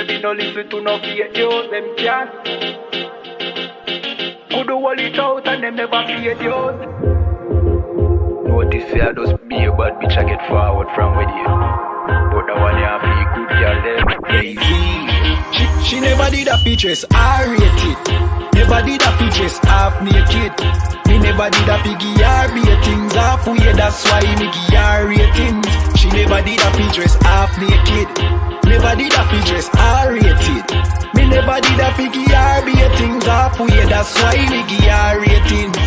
Baby, no listen to no fake news, them can't. Could do all it out and them never fear yours. Notice I just be a bad bitch, I get forward from with you. But the one you have be good girl them lazy. She never did a features, I rate it. Never did a features, half naked. Me never did a piggy or ratings halfway, that's why me give her ratings. She never did a features, half naked. Never did a features, I rated. Me never did a piggy or ratings halfway, that's why me give her ratings.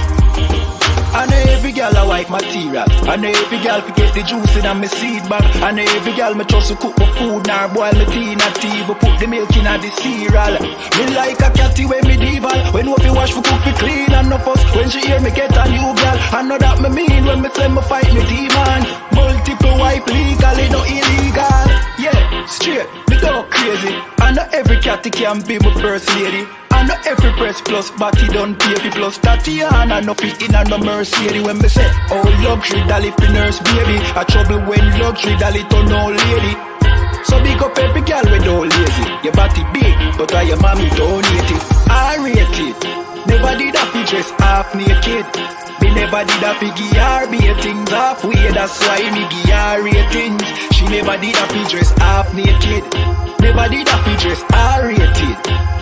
I know every girl I like material. I know every girl fi get the juice in my seed bag. I know every girl me trust to cook my food, nor boil my tea, not even put the milk in the cereal. Me like a catty when medieval. When no fi wash for cook fi clean and no fuss. When she hear me get a new girl, I know that me mean when me say me fight me demon. Multiple wife legally, no illegal. Yeah, straight, me go crazy. I know every catty can be my first lady. I know every press plus body done pay fi plus Tatiana no fit in and no Mercedes. When me say oh luxury dolly fi nurse baby, a trouble when luxury dolly turn old lady. So big up every girl with old lazy. Your body big, but I your mommy donate it. I rate it. Never did a fi dress half naked. Me never did a fi give her ratings halfway, that's why me give her ratings. She never did a fi dress half naked. Never did a fi dress I rated.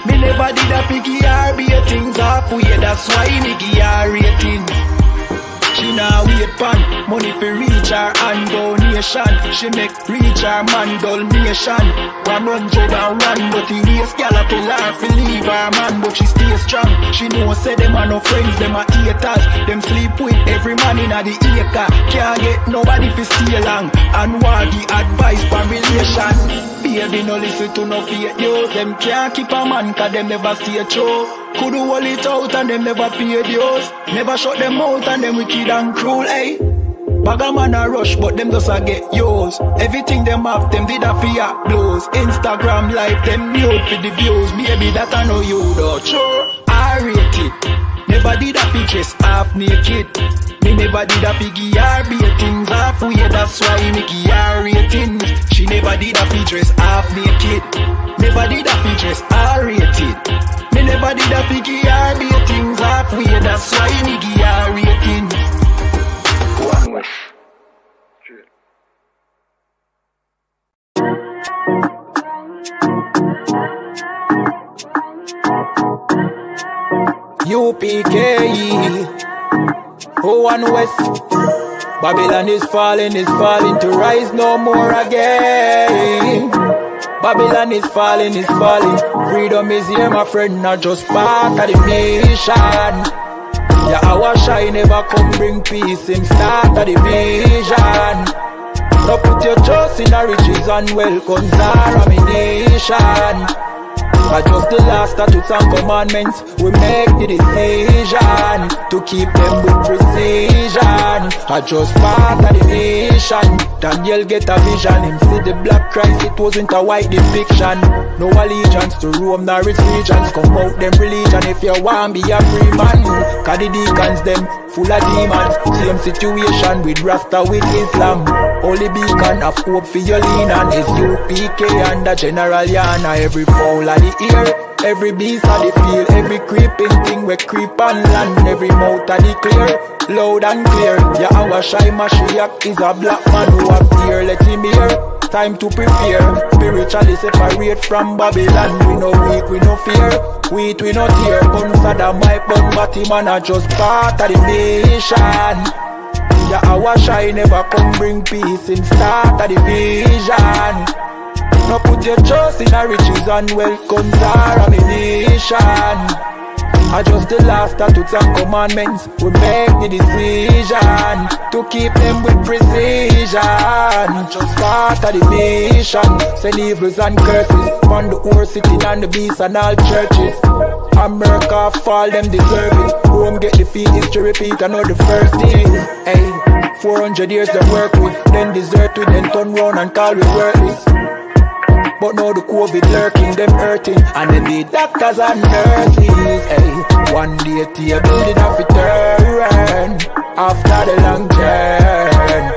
Me never did a fi give her ratings halfway, that's why me give her ratings. She now wait pan money fi reach her and donation. She make reach her man donation. One run job and run, but the waist gal a tell her fi leave her man, but she stay strong. She know say them are no friends, them are haters. Them sleep with every man in the acre. Can't get nobody fi stay long and want the advice for relation. Baby, no listen to no fake news. Them can't keep a man cause them never stay true. Could do all it out and them never pay dues. Never shut them out and them wicked and cruel, eh? Bag a man a rush but them just a get yours. Everything them have them did a fear blows. Instagram live them mute for the views. Maybe that I know you though. Sure, I rate it. Never did a features half naked. Me never did a piggy or ratings halfway, that's why me give her ratings. She never did a features half naked. Never did a features I rated. Me never did a piggy or ratings halfway, that's why me give her ratings. One wish. UPK 01 West. Babylon is falling to rise no more again. Babylon is falling. Freedom is here, my friend, not just part of the nation. Yeah, our shine never come bring peace, him start of the vision. Now put your trust in the riches and wealth, guns are ammunition. But just the last statutes and commandments, we make the decision to keep them with precision. I just part of the nation. Daniel get a vision, him see the black Christ, it wasn't a white depiction. No allegiance to Rome nor its regions, come out them religion if you want be a free man. Cause the deacons them full of demons, same situation with Rasta with Islam. Only beacon of hope for your lean on is UPK and the General Yana. Every fowl of the ear, every beast of the field, every creeping thing we creep on land, every mouth of the clear, loud and clear. Yeah, our shy Mashiach is a black man who have fear, let him hear. Time to prepare, spiritually separate from Babylon. We no weak, we no fear, we no tear. Gun Saddam, my bun, Batman are just part of the nation. Yeah, our shine never come bring peace in start of the vision. Now put your trust in the riches and wealth, guns are ammunition. I just the last statutes and commandments, we make the decision to keep them with precision. Just part of the nation, send evils and curses on the whole city and the beasts and all churches. America fall, them deserve it. Rome get defeat, history repeat, I know the first days. Hey, 400 years them work with, then desert with, then turn round and call we worthless. But now the COVID lurking, them hurting, and then the doctors and nurses. Hey, one day to building off it turn after the long journey.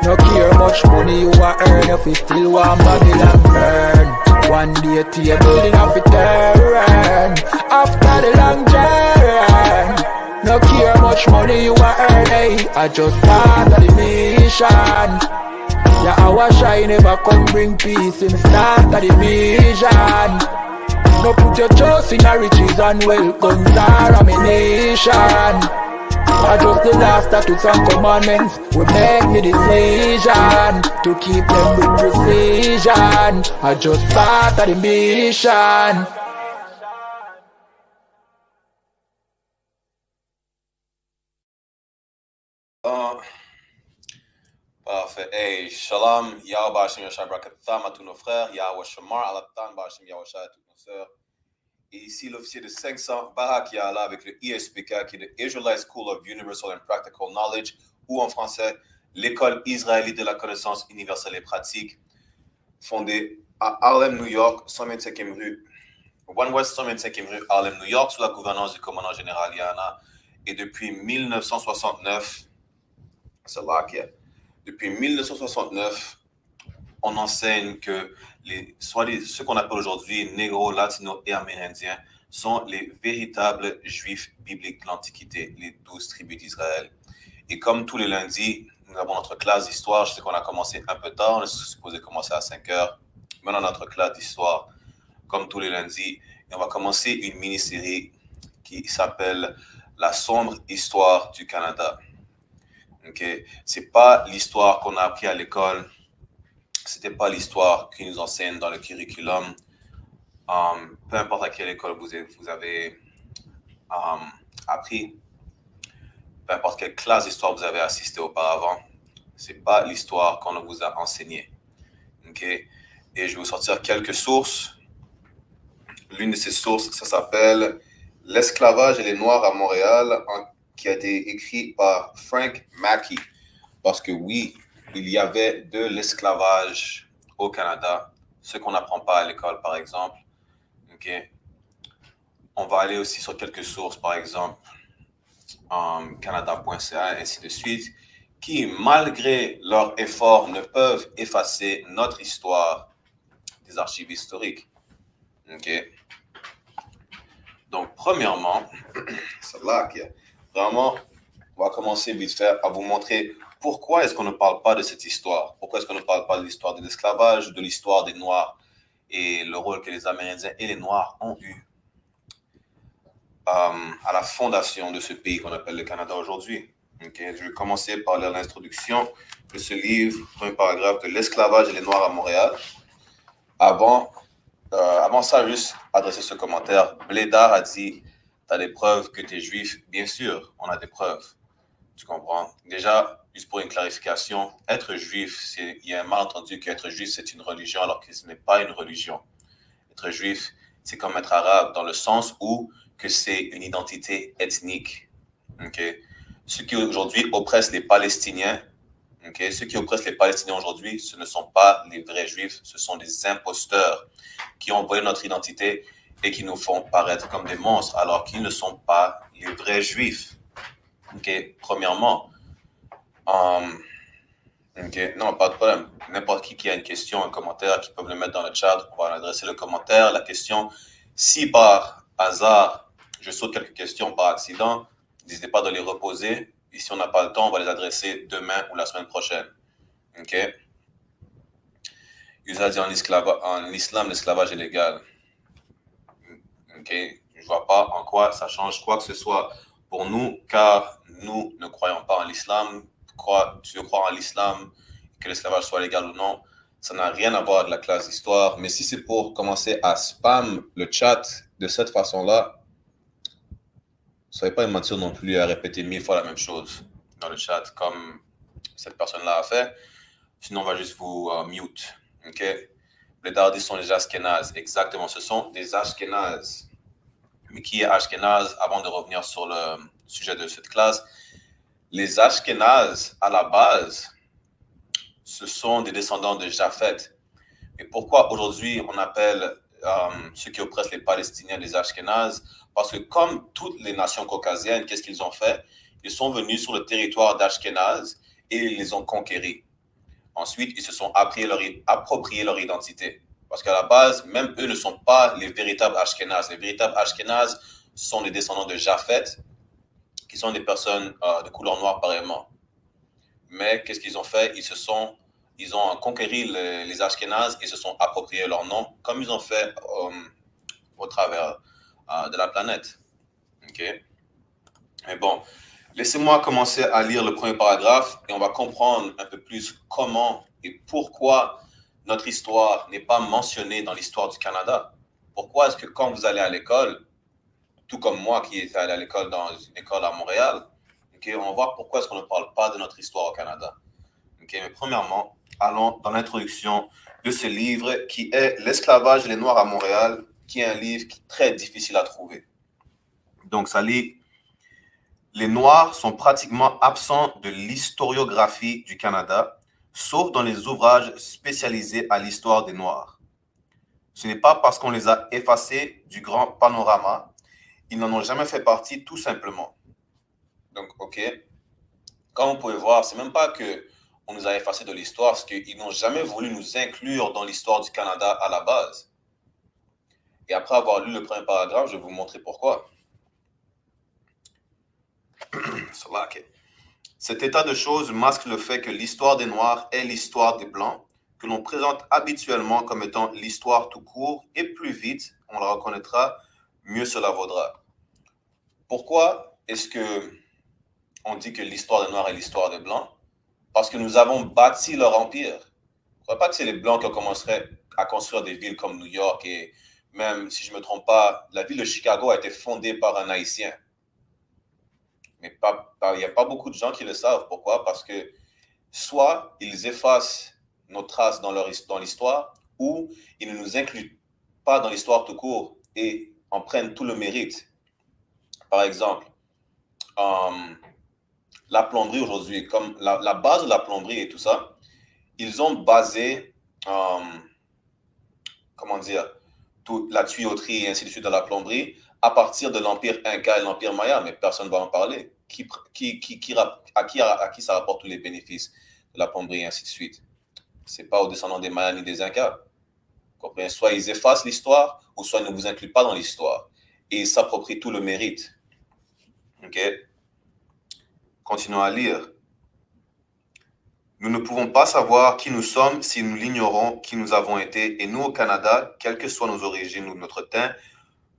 No care much money you are earn if you still want Babylon burn. One day table enough to turn. After the long journey, no care much money you are earning. I just start the mission. Yeah, our shine never come bring peace in start of the vision. No put your trust in our riches and wealth, guns are ammunition. I just the last that took some commandments. We make the decision to keep them with precision. I just start of the mission. Parfait. Hey, shalom, Yahweh Bashim Yahweh Brakatam à tous nos frères, Yahweh Shamar, Alatan Bashim Yahweh à toutes nos sœurs. Et ici, l'officier de 500, Barak Yahla avec le ISPK, qui est le Israelite School of Universal and Practical Knowledge, ou en français, l'école israélite de la connaissance universelle et pratique, fondée à Harlem, New York, 125e rue, One West 125e rue, Harlem, New York, sous la gouvernance du commandant général Yana. Et depuis 1969, c'est là qu'il y a. Depuis 1969, on enseigne que ceux qu'on appelle aujourd'hui négro, latino et amérindiens sont les véritables juifs bibliques de l'Antiquité, les 12 tribus d'Israël. Et comme tous les lundis, nous avons notre classe d'histoire. Je sais qu'on a commencé un peu tard, on est supposé commencer à 5 heures. Maintenant, notre classe d'histoire, comme tous les lundis, et on va commencer une mini-série qui s'appelle « La sombre histoire du Canada ». Okay. Ce n'est pas l'histoire qu'on a appris à l'école, ce n'était pas l'histoire qu'ils nous enseignent dans le curriculum. Peu importe à quelle école vous avez appris, peu importe quelle classe d'histoire vous avez assisté auparavant, ce n'est pas l'histoire qu'on vous a enseignée. Okay. Et je vais vous sortir quelques sources. L'une de ces sources, ça s'appelle « L'esclavage et les Noirs à Montréal » qui a été écrit par Frank Mackey. Parce que oui, il y avait de l'esclavage au Canada, ce qu'on n'apprend pas à l'école, par exemple. Okay. On va aller aussi sur quelques sources, par exemple, Canada.ca, ainsi de suite, qui, malgré leurs efforts, ne peuvent effacer notre histoire des archives historiques. Okay. Donc, premièrement, c'est là qu'il y a vraiment, on va commencer vite fait à vous montrer pourquoi est-ce qu'on ne parle pas de cette histoire. Pourquoi est-ce qu'on ne parle pas de l'histoire de l'esclavage, de l'histoire des Noirs et le rôle que les Amérindiens et les Noirs ont eu à la fondation de ce pays qu'on appelle le Canada aujourd'hui. Okay. Je vais commencer par lire l'introduction de ce livre, premier paragraphe de l'esclavage et les Noirs à Montréal. Avant ça, juste adresser ce commentaire. Blédard a dit « Tu as des preuves que tu es juif ?» Bien sûr, on a des preuves. Tu comprends? Déjà, juste pour une clarification, être juif, il y a un malentendu qu'être juif, c'est une religion, alors que ce n'est pas une religion. Être juif, c'est comme être arabe, dans le sens où que c'est une identité ethnique. Okay? Ceux qui aujourd'hui oppressent les Palestiniens, okay? Ceux qui oppressent les Palestiniens aujourd'hui, ce ne sont pas les vrais juifs, ce sont des imposteurs qui ont volé notre identité et qui nous font paraître comme des monstres, alors qu'ils ne sont pas les vrais juifs. Okay. Premièrement, okay. Non, pas de problème. N'importe qui a une question, un commentaire, qui peuvent le mettre dans le chat, on va adresser le commentaire, la question. Si par hasard, je saute quelques questions par accident, n'hésitez pas de les reposer. Et si on n'a pas le temps, on va les adresser demain ou la semaine prochaine. OK? Il a dit en islam, l'esclavage est légal. Okay. Je ne vois pas en quoi ça change quoi que ce soit pour nous, car nous ne croyons pas en l'islam. Tu veux croire en l'islam, que l'esclavage soit légal ou non, ça n'a rien à voir avec la classe d'histoire. Mais si c'est pour commencer à spam le chat de cette façon-là, ne soyez pas mentir non plus à répéter 1000 fois la même chose dans le chat, comme cette personne-là a fait. Sinon, on va juste vous mute. Okay? Les Dardis sont les Ashkénazes. Exactement, ce sont des Ashkénazes. Mais qui est Ashkénaze, avant de revenir sur le sujet de cette classe? Les Ashkénazes, à la base, ce sont des descendants de Japhet. Mais pourquoi aujourd'hui on appelle ceux qui oppressent les Palestiniens des Ashkénazes? Parce que comme toutes les nations caucasiennes, qu'est-ce qu'ils ont fait? Ils sont venus sur le territoire d'Ashkénaz et ils les ont conquéris. Ensuite, ils se sont appropriés leur identité. Parce qu'à la base, même eux ne sont pas les véritables Ashkénazes. Les véritables Ashkénazes sont les descendants de Japhet, qui sont des personnes de couleur noire pareillement. Mais qu'est-ce qu'ils ont fait? Ils ont conquéri les Ashkénazes et se sont appropriés leur nom, comme ils ont fait au travers de la planète. Okay? Mais bon, laissez-moi commencer à lire le premier paragraphe et on va comprendre un peu plus comment et pourquoi notre histoire n'est pas mentionnée dans l'histoire du Canada. Pourquoi est-ce que quand vous allez à l'école, tout comme moi qui étais allé à l'école dans une école à Montréal, okay, on va voir pourquoi est-ce qu'on ne parle pas de notre histoire au Canada. Okay, mais premièrement, allons dans l'introduction de ce livre qui est L'esclavage et les Noirs à Montréal, qui est un livre très difficile à trouver. Donc, ça lit « Les Noirs sont pratiquement absents de l'historiographie du Canada, sauf dans les ouvrages spécialisés à l'histoire des Noirs. Ce n'est pas parce qu'on les a effacés du grand panorama, ils n'en ont jamais fait partie tout simplement. » Donc, OK, comme vous pouvez voir, c'est même pas qu'on nous a effacés de l'histoire, c'est qu'ils n'ont jamais voulu nous inclure dans l'histoire du Canada à la base. Et après avoir lu le premier paragraphe, je vais vous montrer pourquoi. Cet état de choses masque le fait que l'histoire des Noirs est l'histoire des Blancs, que l'on présente habituellement comme étant l'histoire tout court, et plus vite on la reconnaîtra, mieux cela vaudra. Pourquoi est-ce qu'on dit que l'histoire des Noirs est l'histoire des Blancs? Parce que nous avons bâti leur empire. Je ne crois pas que c'est les Blancs qui ont commencé à construire des villes comme New York, et même, si je ne me trompe pas, la ville de Chicago a été fondée par un Haïtien. Mais il n'y a pas beaucoup de gens qui le savent. Pourquoi? Parce que soit ils effacent nos traces dans l'histoire, ou ils ne nous incluent pas dans l'histoire tout court et en prennent tout le mérite. Par exemple, la plomberie aujourd'hui, comme la base de la plomberie et tout ça, ils ont basé, la tuyauterie et ainsi de suite de la plomberie à partir de l'Empire Inca et l'Empire Maya, mais personne ne va en parler. À qui ça rapporte tous les bénéfices de la plomberie et ainsi de suite? Ce n'est pas aux descendants des Mayas ni des Incas. Comprenez? Soit ils effacent l'histoire, ou soit ils ne vous incluent pas dans l'histoire. Et ils s'approprient tout le mérite. OK? Continuons à lire. Nous ne pouvons pas savoir qui nous sommes si nous l'ignorons qui nous avons été. Et nous, au Canada, quelles que soient nos origines ou notre teint,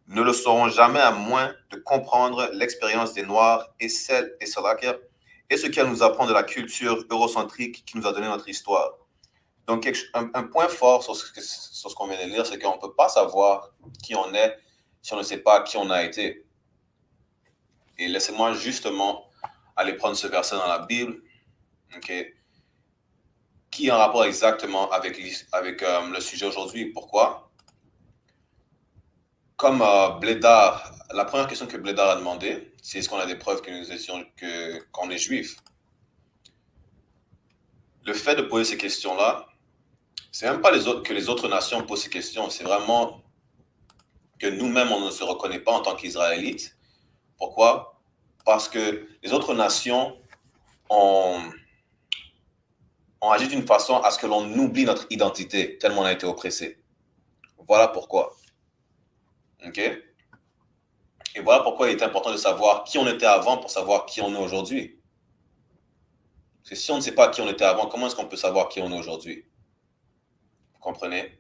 ne le saurons jamais à moins de comprendre l'expérience des Noirs et ce qu'elle nous apprend de la culture eurocentrique qui nous a donné notre histoire. Donc, un point fort sur ce qu'on vient de lire, c'est qu'on ne peut pas savoir qui on est si on ne sait pas qui on a été. Et laissez-moi justement aller prendre ce verset dans la Bible, okay, qui est en rapport exactement avec le sujet aujourd'hui. Pourquoi? Comme Blédard, la première question que Blédard a demandé, c'est est-ce qu'on a des preuves qu'on est juif? Le fait de poser ces questions-là, c'est même pas que les autres nations posent ces questions, c'est vraiment que nous-mêmes, on ne se reconnaît pas en tant qu'Israélites. Pourquoi? Parce que les autres nations ont agi d'une façon à ce que l'on oublie notre identité, tellement on a été oppressé. Voilà pourquoi. OK? Et voilà pourquoi il est important de savoir qui on était avant pour savoir qui on est aujourd'hui. Parce que si on ne sait pas qui on était avant, comment est-ce qu'on peut savoir qui on est aujourd'hui? Vous comprenez?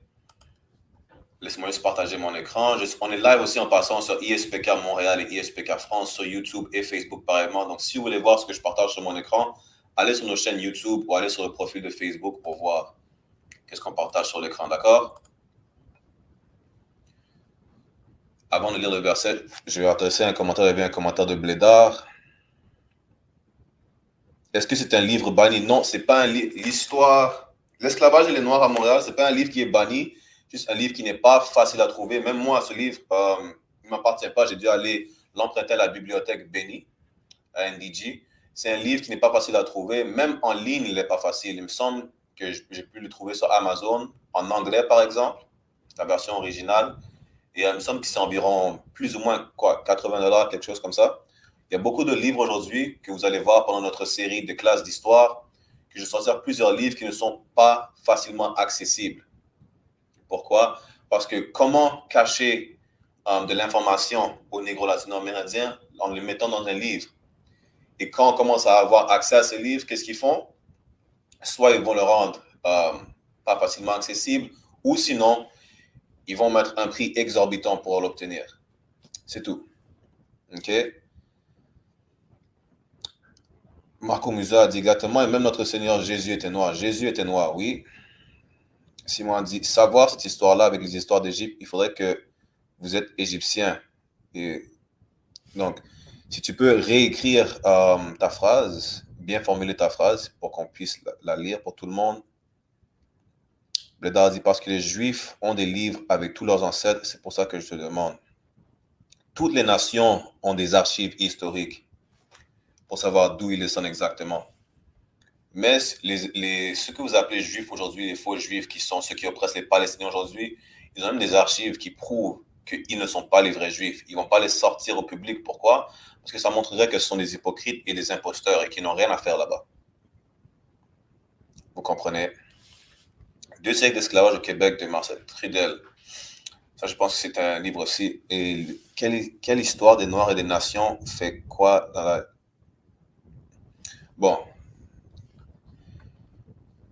Laissez-moi juste partager mon écran. On est live aussi en passant sur ISPK Montréal et ISPK France, sur YouTube et Facebook pareillement. Donc, si vous voulez voir ce que je partage sur mon écran, allez sur nos chaînes YouTube ou allez sur le profil de Facebook pour voir qu'est-ce qu'on partage sur l'écran, d'accord? Avant de lire le verset, je vais adresser un commentaire. Il y avait un commentaire de Blédard. Est-ce que c'est un livre banni? Non, ce n'est pas un livre. L'histoire, l'esclavage et les Noirs à Montréal, ce n'est pas un livre qui est banni, juste un livre qui n'est pas facile à trouver. Même moi, ce livre, il ne m'appartient pas. J'ai dû aller l'emprunter à la bibliothèque Béni, à NDG. C'est un livre qui n'est pas facile à trouver. Même en ligne, il n'est pas facile. Il me semble que j'ai pu le trouver sur Amazon, en anglais par exemple, la version originale. Et il me semble que c'est environ plus ou moins quoi, 80 $, quelque chose comme ça. Il y a beaucoup de livres aujourd'hui que vous allez voir pendant notre série de classes d'histoire, que je sortir plusieurs livres qui ne sont pas facilement accessibles. Pourquoi? Parce que comment cacher de l'information aux négros latino-amérindiens en le mettant dans un livre? Et quand on commence à avoir accès à ce livre, qu'est-ce qu'ils font? Soit ils vont le rendre pas facilement accessible, ou sinon, ils vont mettre un prix exorbitant pour l'obtenir. C'est tout. OK? Marco Musa a dit exactement, et même notre Seigneur Jésus était noir. Jésus était noir, oui. Simon a dit, savoir cette histoire-là avec les histoires d'Égypte, il faudrait que vous êtes égyptien. Et donc, si tu peux réécrire ta phrase, bien formuler ta phrase pour qu'on puisse la lire pour tout le monde. Bleda dit, parce que les Juifs ont des livres avec tous leurs ancêtres, c'est pour ça que je te demande. Toutes les nations ont des archives historiques pour savoir d'où ils sont exactement. Mais ceux que vous appelez juifs aujourd'hui, les faux juifs qui sont ceux qui oppressent les Palestiniens aujourd'hui, ils ont même des archives qui prouvent qu'ils ne sont pas les vrais juifs. Ils ne vont pas les sortir au public. Pourquoi? Parce que ça montrerait que ce sont des hypocrites et des imposteurs et qu'ils n'ont rien à faire là-bas. Vous comprenez? 2 siècles d'esclavage au Québec de Marcel Trudel. Ça, je pense que c'est un livre aussi. Et quelle histoire des Noirs et des nations fait quoi dans la... Bon.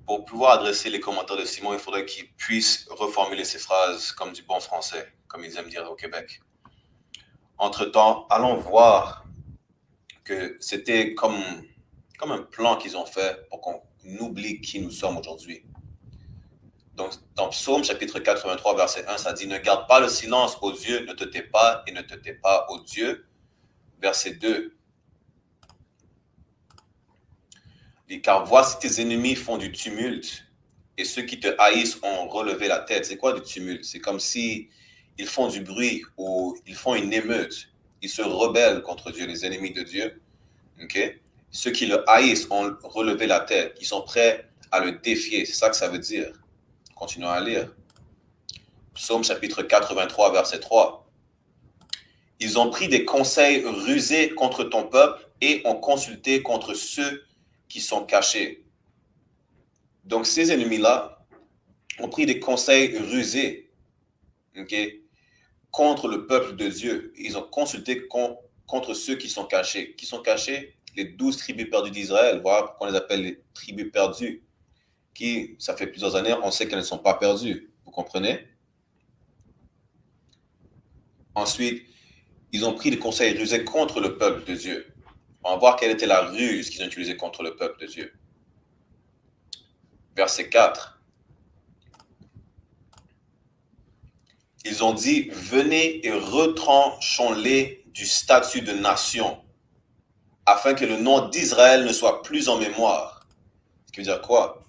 Pour pouvoir adresser les commentaires de Simon, il faudrait qu'il puisse reformuler ses phrases comme du bon français, comme ils aiment dire au Québec. Entre-temps, allons voir que c'était comme un plan qu'ils ont fait pour qu'on oublie qui nous sommes aujourd'hui. Donc, dans Psaume chapitre 83, verset 1, ça dit « Ne garde pas le silence, ô Dieu, ne te tais pas et ne te tais pas, ô Dieu. » Verset 2. « Car voici tes ennemis font du tumulte et ceux qui te haïssent ont relevé la tête. » C'est quoi du tumulte? C'est comme si ils font du bruit ou ils font une émeute. Ils se rebellent contre Dieu, les ennemis de Dieu. Okay? Ceux qui le haïssent ont relevé la tête. Ils sont prêts à le défier. C'est ça que ça veut dire. Continuons à lire. Psaume chapitre 83, verset 3. « Ils ont pris des conseils rusés contre ton peuple et ont consulté contre ceux qui sont cachés. » Donc, ces ennemis-là ont pris des conseils rusés, okay, contre le peuple de Dieu. Ils ont consulté contre ceux qui sont cachés. Qui sont cachés? Les 12 tribus perdues d'Israël. Voilà pourquoi on les appelle les tribus perdues. Qui, ça fait plusieurs années, on sait qu'elles ne sont pas perdues. Vous comprenez? Ensuite, ils ont pris des conseils rusés contre le peuple de Dieu. On va voir quelle était la ruse qu'ils ont utilisée contre le peuple de Dieu. Verset 4. Ils ont dit, venez et retranchons-les du statut de nation, afin que le nom d'Israël ne soit plus en mémoire. Ce qui veut dire quoi?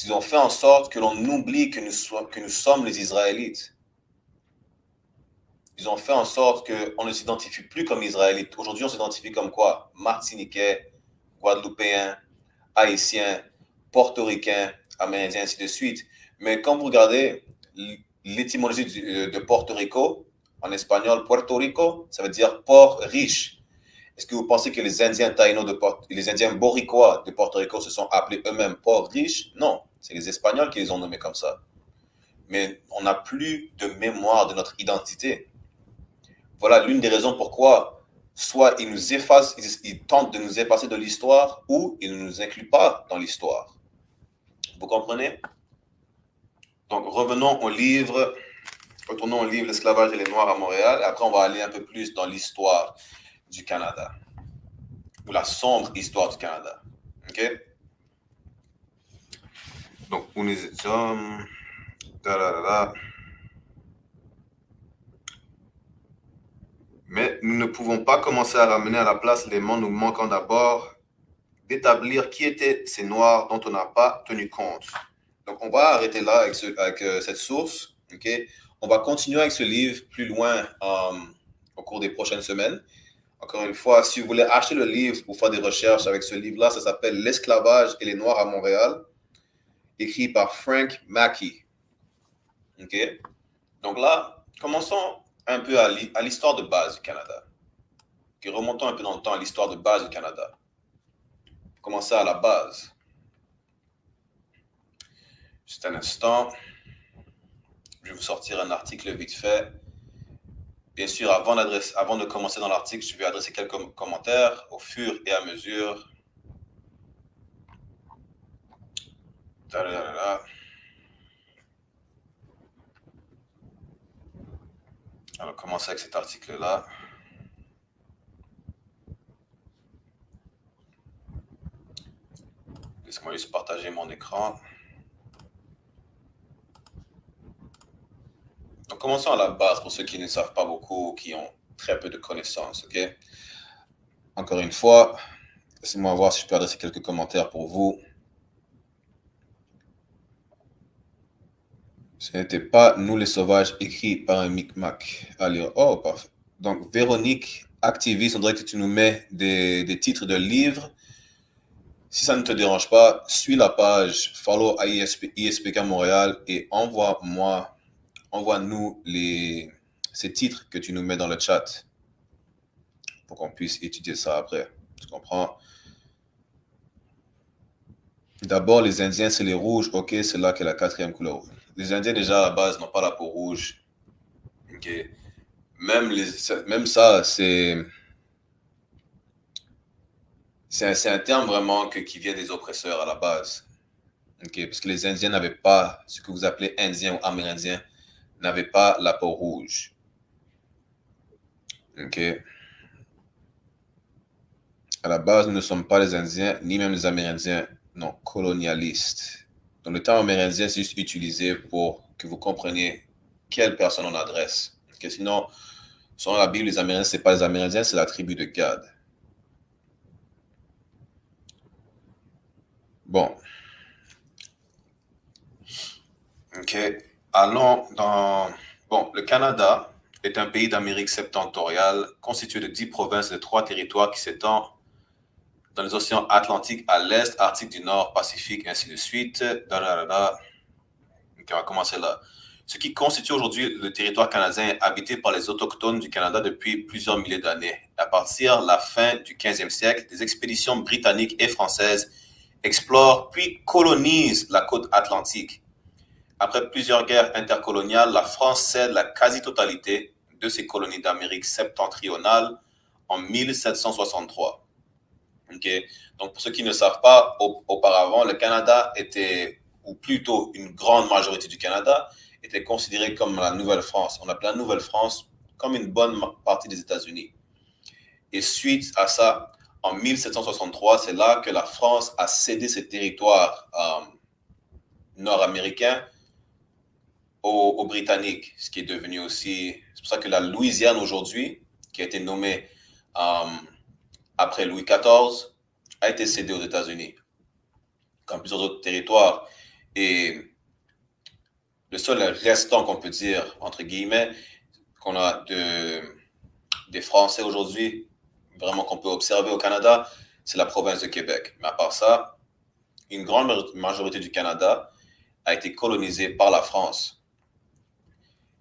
Ils ont fait en sorte que l'on oublie que nous sommes les Israélites. Ils ont fait en sorte qu'on ne s'identifie plus comme Israélites. Aujourd'hui, on s'identifie comme quoi? Martiniquais, Guadeloupéens, Haïtiens, Portoricains, Amérindiens, ainsi de suite. Mais quand vous regardez l'étymologie de Porto Rico, en espagnol, Puerto Rico, ça veut dire port riche. Est-ce que vous pensez que les Indiens taïnos, les Indiens boricois de Porto Rico se sont appelés eux-mêmes port riche? Non, c'est les Espagnols qui les ont nommés comme ça. Mais on n'a plus de mémoire de notre identité. Voilà l'une des raisons pourquoi soit ils nous effacent, ils tentent de nous effacer de l'histoire, ou ils ne nous incluent pas dans l'histoire. Vous comprenez? Donc revenons au livre, retournons au livre L'esclavage et les Noirs à Montréal, et après on va aller un peu plus dans l'histoire du Canada, ou la sombre histoire du Canada. OK? Donc, où nous étions... Mais nous ne pouvons pas commencer à ramener à la place les mondes, nous manquons d'abord d'établir qui étaient ces Noirs dont on n'a pas tenu compte. Donc, on va arrêter là avec cette source. Okay? On va continuer avec ce livre plus loin au cours des prochaines semaines. Encore une fois, si vous voulez acheter le livre ou faire des recherches avec ce livre-là, ça s'appelle « L'esclavage et les Noirs à Montréal », écrit par Frank Mackey. Okay? Donc là, commençons un peu à l'histoire de base du Canada. Okay? Remontons un peu dans le temps à l'histoire de base du Canada. Commençons à la base. Juste un instant. Je vais vous sortir un article vite fait. Bien sûr, avant de commencer dans l'article, je vais adresser quelques commentaires au fur et à mesure. On va commencer avec cet article-là. Laisse-moi juste partager mon écran. Donc, commençons à la base pour ceux qui ne savent pas beaucoup, qui ont très peu de connaissances, ok? Encore une fois, laissez-moi voir si je peux adresser quelques commentaires pour vous. Ce n'était pas Nous les Sauvages écrit par un Micmac à lire. Oh, parfait. Donc, Véronique, activiste, on dirait que tu nous mets des titres de livres. Si ça ne te dérange pas, suis la page, follow ISPK Montréal et envoie-nous ces titres que tu nous mets dans le chat pour qu'on puisse étudier ça après. Tu comprends? D'abord, les Indiens, c'est les rouges. Ok, c'est là qu'est la quatrième couleur. Les Indiens, déjà, à la base, n'ont pas la peau rouge. Ok. Même ça, c'est un terme vraiment qui vient des oppresseurs à la base. Ok, parce que les Indiens n'avaient pas, ce que vous appelez Indiens ou Amérindiens, n'avaient pas la peau rouge. Ok. À la base, nous ne sommes pas les Indiens, ni même les Amérindiens, non, colonialistes. Donc, le terme amérindien, c'est juste utilisé pour que vous compreniez quelle personne on adresse. Okay? Sinon, selon la Bible, les Amérindiens, ce n'est pas les Amérindiens, c'est la tribu de Gad. Bon. OK. Allons dans... Bon, le Canada est un pays d'Amérique septentrionale constitué de 10 provinces et de 3 territoires qui s'étendent dans les océans Atlantique à l'est, Arctique du Nord, Pacifique, ainsi de suite. OK, on va commencer là. Ce qui constitue aujourd'hui le territoire canadien est habité par les Autochtones du Canada depuis plusieurs milliers d'années. À partir de la fin du 15e siècle, des expéditions britanniques et françaises explorent puis colonisent la côte atlantique. Après plusieurs guerres intercoloniales, la France cède la quasi-totalité de ses colonies d'Amérique septentrionale en 1763. Okay. Donc, pour ceux qui ne savent pas, auparavant, le Canada était, ou plutôt une grande majorité du Canada, était considéré comme la Nouvelle-France. On appelait la Nouvelle-France comme une bonne partie des États-Unis. Et suite à ça, en 1763, c'est là que la France a cédé ses territoires nord-américains aux Britanniques, ce qui est devenu aussi... C'est pour ça que la Louisiane aujourd'hui, qui a été nommée après Louis XIV, a été cédée aux États-Unis, comme plusieurs autres territoires. Et le seul restant qu'on peut dire, entre guillemets, qu'on a des Français aujourd'hui, vraiment qu'on peut observer au Canada, c'est la province de Québec. Mais à part ça, une grande majorité du Canada a été colonisée par la France.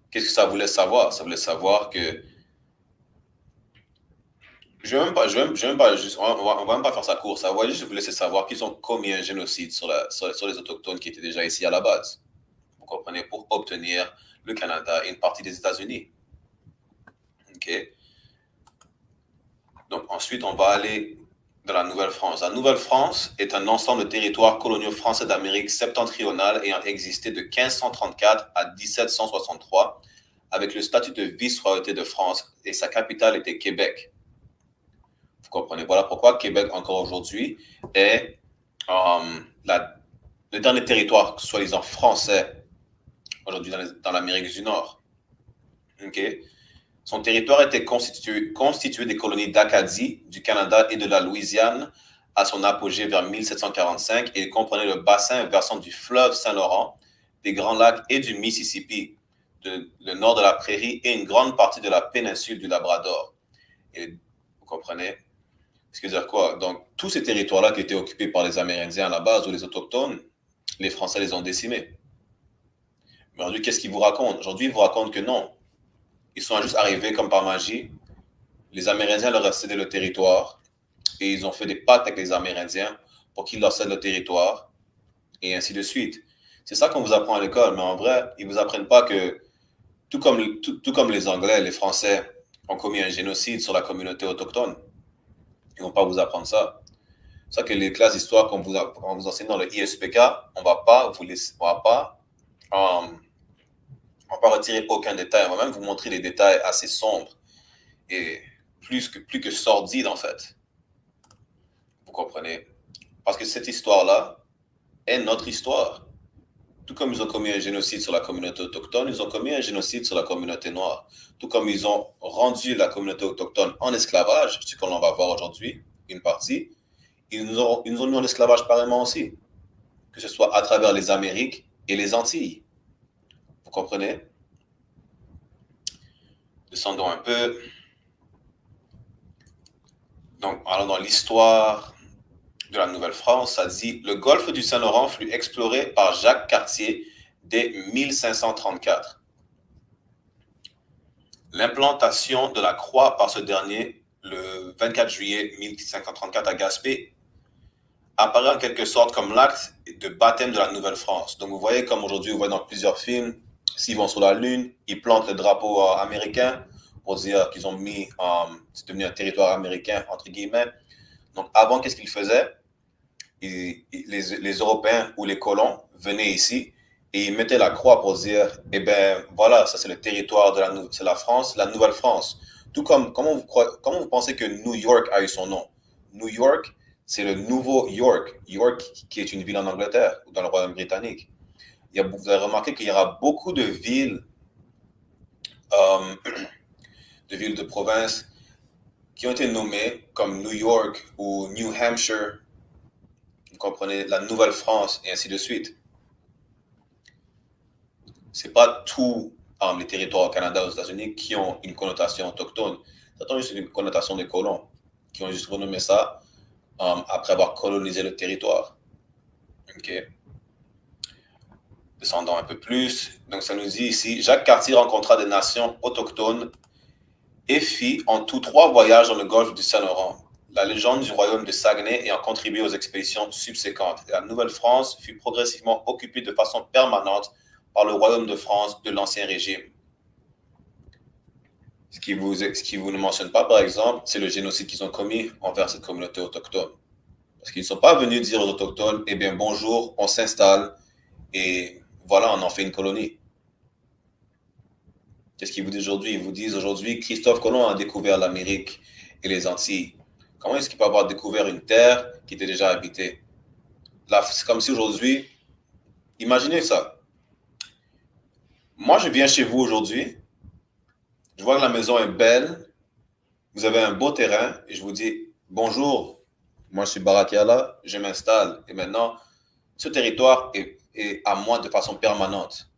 Qu'est-ce que ça voulait savoir? Ça voulait savoir que on va même pas faire ça court. Ça va juste vous laisser savoir qu'ils ont commis un génocide sur les Autochtones qui étaient déjà ici à la base. Vous comprenez? Pour obtenir le Canada et une partie des États-Unis. OK? Donc, ensuite, on va aller dans la Nouvelle-France. La Nouvelle-France est un ensemble de territoires coloniaux français d'Amérique septentrionale ayant existé de 1534 à 1763 avec le statut de vice-royauté de France et sa capitale était Québec. Vous comprenez? Voilà pourquoi Québec, encore aujourd'hui, est le dernier territoire, soi-disant français, aujourd'hui dans l'Amérique du Nord. Okay? Son territoire était constitué des colonies d'Acadie, du Canada et de la Louisiane à son apogée vers 1745 et il comprenait le bassin versant du fleuve Saint-Laurent, des Grands Lacs et du Mississippi, le nord de la prairie et une grande partie de la péninsule du Labrador. Et vous comprenez? Ce qui veut dire quoi? Donc, tous ces territoires-là qui étaient occupés par les Amérindiens à la base ou les Autochtones, les Français les ont décimés. Mais aujourd'hui, qu'est-ce qu'ils vous racontent? Aujourd'hui, ils vous racontent que non. Ils sont juste arrivés comme par magie. Les Amérindiens leur ont cédé le territoire et ils ont fait des pactes avec les Amérindiens pour qu'ils leur cèdent le territoire et ainsi de suite. C'est ça qu'on vous apprend à l'école, mais en vrai, ils ne vous apprennent pas que, tout comme les Anglais, les Français ont commis un génocide sur la communauté autochtone. Ils ne vont pas vous apprendre ça. C'est ça que les classes d'histoire qu'on vous enseigne dans le ISPK, on ne va pas retirer aucun détail. On va même vous montrer des détails assez sombres et plus que sordides, en fait. Vous comprenez? Parce que cette histoire-là est notre histoire. Tout comme ils ont commis un génocide sur la communauté autochtone, ils ont commis un génocide sur la communauté noire. Tout comme ils ont rendu la communauté autochtone en esclavage, ce qu'on va voir aujourd'hui, une partie, ils nous ont mis en esclavage pareillement aussi, que ce soit à travers les Amériques et les Antilles. Vous comprenez? Descendons un peu. Donc, allons dans l'histoire de la Nouvelle-France. Ça dit, le golfe du Saint-Laurent fut exploré par Jacques Cartier dès 1534. L'implantation de la croix par ce dernier, le 24 juillet 1534 à Gaspé, apparaît en quelque sorte comme l'acte de baptême de la Nouvelle-France. Donc, vous voyez, comme aujourd'hui, vous voyez dans plusieurs films, s'ils vont sur la Lune, ils plantent le drapeau américain pour dire qu'ils ont mis, c'est devenu un territoire américain, entre guillemets. Donc, avant, qu'est-ce qu'ils faisaient? Les Européens ou les colons venaient ici et ils mettaient la croix pour dire, eh bien, voilà, ça c'est le territoire de c'est la France, la Nouvelle-France. Tout comme, comment vous pensez que New York a eu son nom? New York, c'est le nouveau York. York, qui est une ville en Angleterre, ou dans le Royaume britannique. Vous avez remarqué qu'il y aura beaucoup de villes de province qui ont été nommées comme New York ou New Hampshire, vous comprenez, la Nouvelle-France, et ainsi de suite. Ce n'est pas tous les territoires au Canada, aux États-Unis, qui ont une connotation autochtone. Ça a juste une connotation des colons, qui ont juste renommé ça après avoir colonisé le territoire. OK. Descendons un peu plus. Donc, ça nous dit ici, Jacques Cartier rencontra des nations autochtones et fit en tout 3 voyages dans le golfe du Saint-Laurent. La légende du royaume de Saguenay ayant contribué aux expéditions subséquentes. La Nouvelle-France fut progressivement occupée de façon permanente par le royaume de France de l'Ancien Régime. Ce qui vous ne mentionne pas, par exemple, c'est le génocide qu'ils ont commis envers cette communauté autochtone. Parce qu'ils ne sont pas venus dire aux autochtones, eh bien, bonjour, on s'installe et voilà, on en fait une colonie. Qu'est-ce qu'ils vous disent aujourd'hui? Ils vous disent aujourd'hui, Christophe Colomb a découvert l'Amérique et les Antilles. Comment est-ce qu'il peut avoir découvert une terre qui était déjà habitée? Là, c'est comme si aujourd'hui, imaginez ça. Moi, je viens chez vous aujourd'hui, je vois que la maison est belle, vous avez un beau terrain, et je vous dis, bonjour, moi je suis Barakiala, je m'installe, et maintenant, ce territoire est à moi de façon permanente.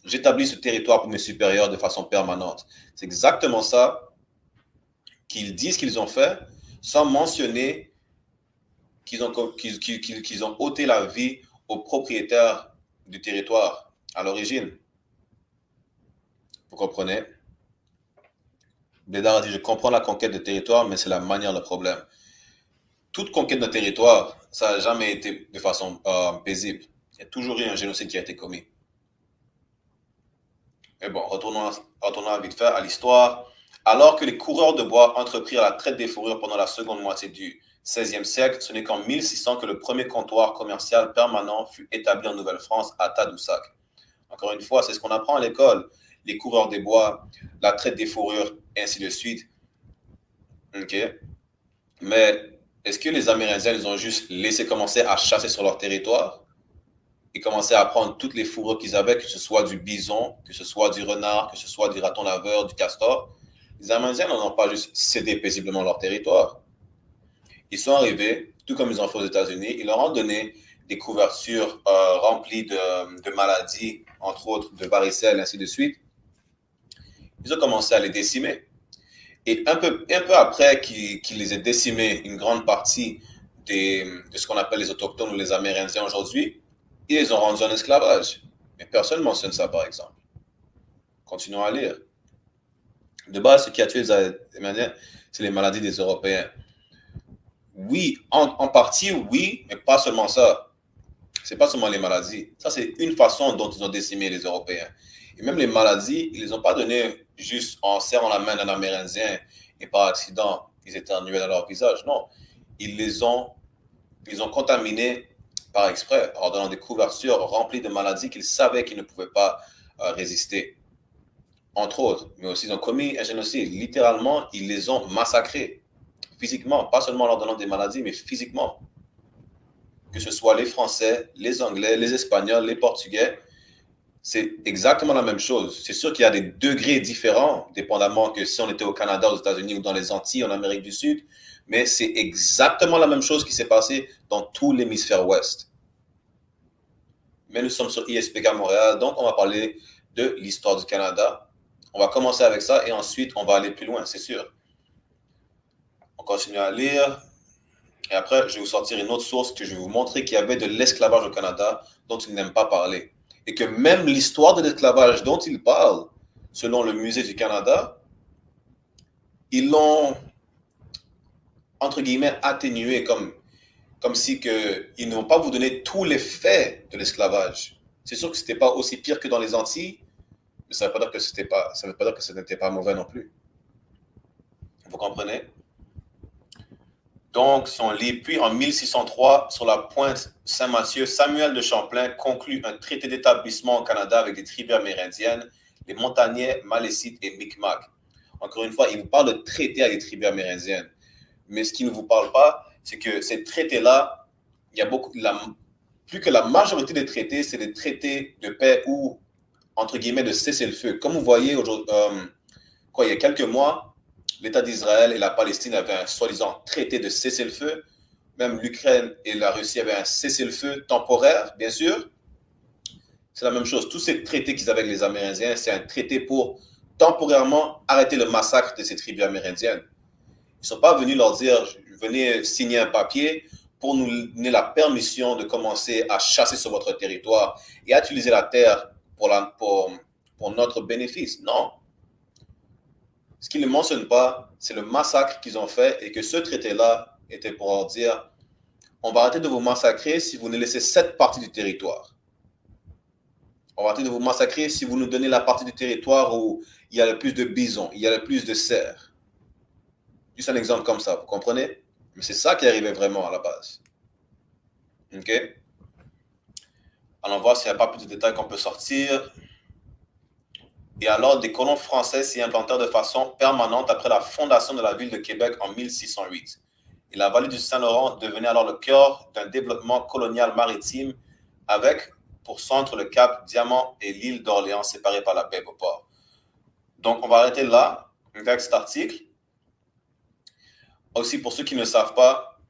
J'établis ce territoire pour mes supérieurs de façon permanente. C'est exactement ça qu'ils disent qu'ils ont fait, sans mentionner qu'ils ont ôté la vie aux propriétaires du territoire à l'origine. Vous comprenez? Bédard a dit, je comprends la conquête de territoire, mais c'est la manière le problème. Toute conquête de territoire, ça n'a jamais été de façon paisible. Il y a toujours eu un génocide qui a été commis. Mais bon, retournons vite fait à l'histoire. Alors que les coureurs de bois entreprirent la traite des fourrures pendant la seconde moitié du XVIe siècle, ce n'est qu'en 1600 que le premier comptoir commercial permanent fut établi en Nouvelle-France à Tadoussac. Encore une fois, c'est ce qu'on apprend à l'école. Les coureurs des bois, la traite des fourrures, et ainsi de suite. OK? Mais est-ce que les Amérindiens, ils ont juste laissé commencer à chasser sur leur territoire et commencer à prendre toutes les fourrures qu'ils avaient, que ce soit du bison, que ce soit du renard, que ce soit du raton laveur, du castor? Les Amérindiens n'ont pas juste cédé paisiblement leur territoire. Ils sont arrivés, tout comme ils ont fait aux États-Unis, ils leur ont donné des couvertures remplies de maladies, entre autres de varicelle, ainsi de suite. Ils ont commencé à les décimer. Et un peu après qu'ils les aient décimés, une grande partie de ce qu'on appelle les Autochtones ou les Amérindiens aujourd'hui, ils les ont rendus en esclavage. Mais personne ne mentionne ça, par exemple. Continuons à lire. De base, ce qui a tué les Amérindiens, c'est les maladies des Européens. Oui, en partie, oui, mais pas seulement ça. Ce n'est pas seulement les maladies. Ça, c'est une façon dont ils ont décimé les Européens. Et même les maladies, ils ne les ont pas données juste en serrant la main d'un Amérindien et par accident, ils éternuaient dans leur visage. Non, ils ont contaminés par exprès, en donnant des couvertures remplies de maladies qu'ils savaient qu'ils ne pouvaient pas résister. Entre autres, mais aussi ils ont commis un génocide. Littéralement, ils les ont massacrés physiquement, pas seulement en leur donnant des maladies, mais physiquement. Que ce soit les Français, les Anglais, les Espagnols, les Portugais, c'est exactement la même chose. C'est sûr qu'il y a des degrés différents, dépendamment que si on était au Canada, aux États-Unis ou dans les Antilles, en Amérique du Sud, mais c'est exactement la même chose qui s'est passée dans tout l'hémisphère ouest. Mais nous sommes sur ISPK Montréal, donc on va parler de l'histoire du Canada. On va commencer avec ça et ensuite on va aller plus loin, c'est sûr. On continue à lire. Et après, je vais vous sortir une autre source que je vais vous montrer qu'il y avait de l'esclavage au Canada dont ils n'aiment pas parler. Et que même l'histoire de l'esclavage dont ils parlent, selon le Musée du Canada, ils l'ont, entre guillemets, atténué comme si ils ne vont pas vous donner tous les faits de l'esclavage. C'est sûr que ce n'était pas aussi pire que dans les Antilles, mais ça ne veut pas dire que ce n'était pas mauvais non plus. Vous comprenez? Donc, si on lit, puis en 1603, sur la pointe Saint-Mathieu, Samuel de Champlain conclut un traité d'établissement au Canada avec des tribus amérindiennes, les Montagnais, Malécites et Micmacs. Encore une fois, il vous parle de traité avec des tribus amérindiennes. Mais ce qu'il ne vous parle pas, c'est que ces traités-là, il y a plus que la majorité des traités, c'est des traités de paix ou, entre guillemets, de cessez-le-feu. Comme vous voyez, il y a quelques mois, l'État d'Israël et la Palestine avaient un soi-disant traité de cessez-le-feu. Même l'Ukraine et la Russie avaient un cessez-le-feu temporaire, bien sûr. C'est la même chose. Tous ces traités qu'ils avaient avec les Amérindiens, c'est un traité pour temporairement arrêter le massacre de ces tribus amérindiennes. Ils ne sont pas venus leur dire, venez signer un papier pour nous donner la permission de commencer à chasser sur votre territoire et à utiliser la terre pour notre bénéfice. Non. Ce qu'ils ne mentionnent pas, c'est le massacre qu'ils ont fait et que ce traité-là était pour leur dire, on va arrêter de vous massacrer si vous nous laissez cette partie du territoire. On va arrêter de vous massacrer si vous nous donnez la partie du territoire où il y a le plus de bisons, il y a le plus de cerfs. Juste un exemple comme ça, vous comprenez? Mais c'est ça qui arrivait vraiment à la base. OK? Allons voir s'il n'y a pas plus de détails qu'on peut sortir. Et alors, des colons français s'y implantèrent de façon permanente après la fondation de la ville de Québec en 1608. Et la vallée du Saint-Laurent devenait alors le cœur d'un développement colonial maritime avec pour centre le cap Diamant et l'île d'Orléans séparées par la baie Beauport. Donc, on va arrêter là avec cet article. Aussi, pour ceux qui ne savent pas,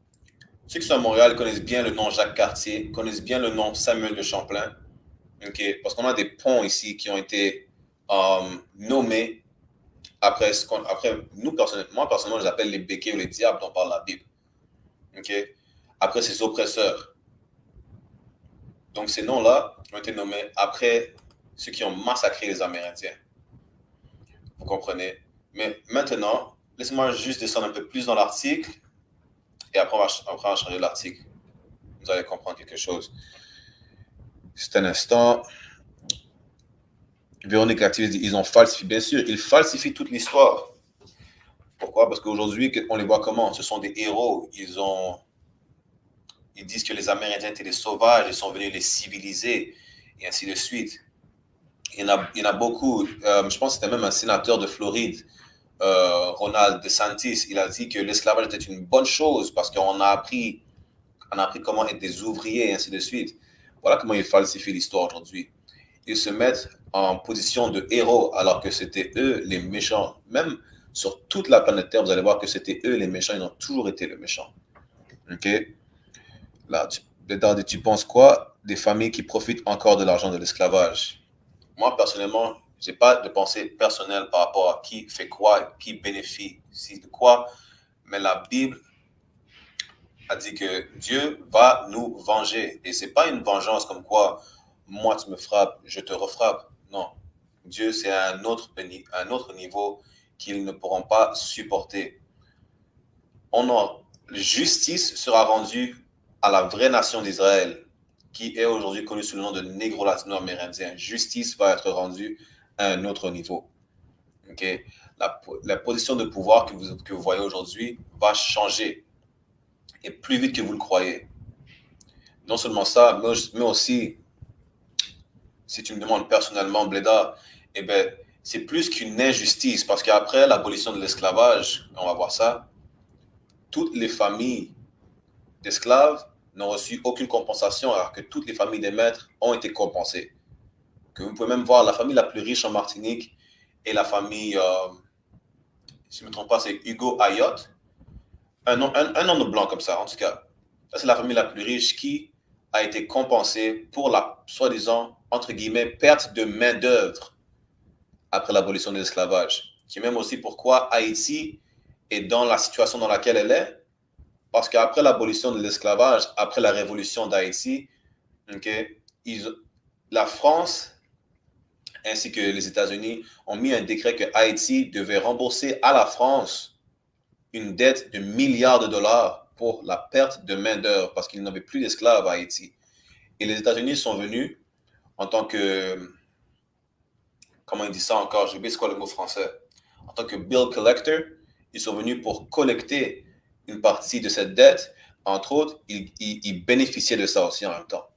ceux qui sont à Montréal connaissent bien le nom Jacques Cartier, connaissent bien le nom Samuel de Champlain. Okay? Parce qu'on a des ponts ici qui ont été nommés après moi personnellement, je les appelle les béquets ou les diables dont parle la Bible. Okay? Après ces oppresseurs. Donc ces noms-là ont été nommés après ceux qui ont massacré les Amérindiens. Vous comprenez? Mais maintenant, laissez-moi juste descendre un peu plus dans l'article et après on va changer l'article. Vous allez comprendre quelque chose. C'est un instant. Véronique Active dit ils ont falsifié. Bien sûr, ils falsifient toute l'histoire. Pourquoi? Parce qu'aujourd'hui, on les voit comment? Ce sont des héros. Ils disent que les Amérindiens étaient des sauvages, ils sont venus les civiliser, et ainsi de suite. Il y en a beaucoup. Je pense que c'était même un sénateur de Floride, Ronald DeSantis. Il a dit que l'esclavage était une bonne chose parce qu'on a appris comment être des ouvriers, et ainsi de suite. Voilà comment ils falsifient l'histoire aujourd'hui. Ils se mettent en position de héros alors que c'était eux les méchants. Même sur toute la planète Terre, vous allez voir que c'était eux les méchants. Ils ont toujours été les méchants. OK? Là, tu penses quoi des familles qui profitent encore de l'argent de l'esclavage? Moi, personnellement, je n'ai pas de pensée personnelle par rapport à qui fait quoi, qui bénéficie de quoi. Mais la Bible a dit que Dieu va nous venger. Et ce n'est pas une vengeance comme quoi, moi tu me frappes, je te refrappe. Non. Dieu, c'est un autre niveau qu'ils ne pourront pas supporter. Justice sera rendue à la vraie nation d'Israël. qui est aujourd'hui connu sous le nom de négro latino-amérindien. Justice va être rendue à un autre niveau. Okay? La position de pouvoir que vous voyez aujourd'hui va changer, et plus vite que vous le croyez. Non seulement ça, mais aussi, si tu me demandes personnellement, Bleda, eh ben, c'est plus qu'une injustice, parce qu'après l'abolition de l'esclavage, on va voir ça, toutes les familles d'esclaves n'ont reçu aucune compensation, alors que toutes les familles des maîtres ont été compensées. Que vous pouvez même voir, la famille la plus riche en Martinique est la famille, si je ne me trompe pas, c'est Hugo Ayotte, un nom de blanc comme ça, en tout cas. Ça, c'est la famille la plus riche qui a été compensée pour la, soi-disant, entre guillemets, perte de main-d'œuvre après l'abolition de l'esclavage. Qui est même aussi pourquoi Haïti est dans la situation dans laquelle elle est. Parce qu'après l'abolition de l'esclavage, après la révolution d'Haïti, la France ainsi que les États-Unis ont mis un décret que Haïti devait rembourser à la France une dette de milliards de dollars pour la perte de main-d'œuvre parce qu'ils n'avaient plus d'esclaves à Haïti. Et les États-Unis sont venus en tant que, comment ils disent ça encore, j'ai oublié c'est quoi le mot français, en tant que bill collector, ils sont venus pour collecter une partie de cette dette. Entre autres, ils bénéficiaient de ça aussi en même temps.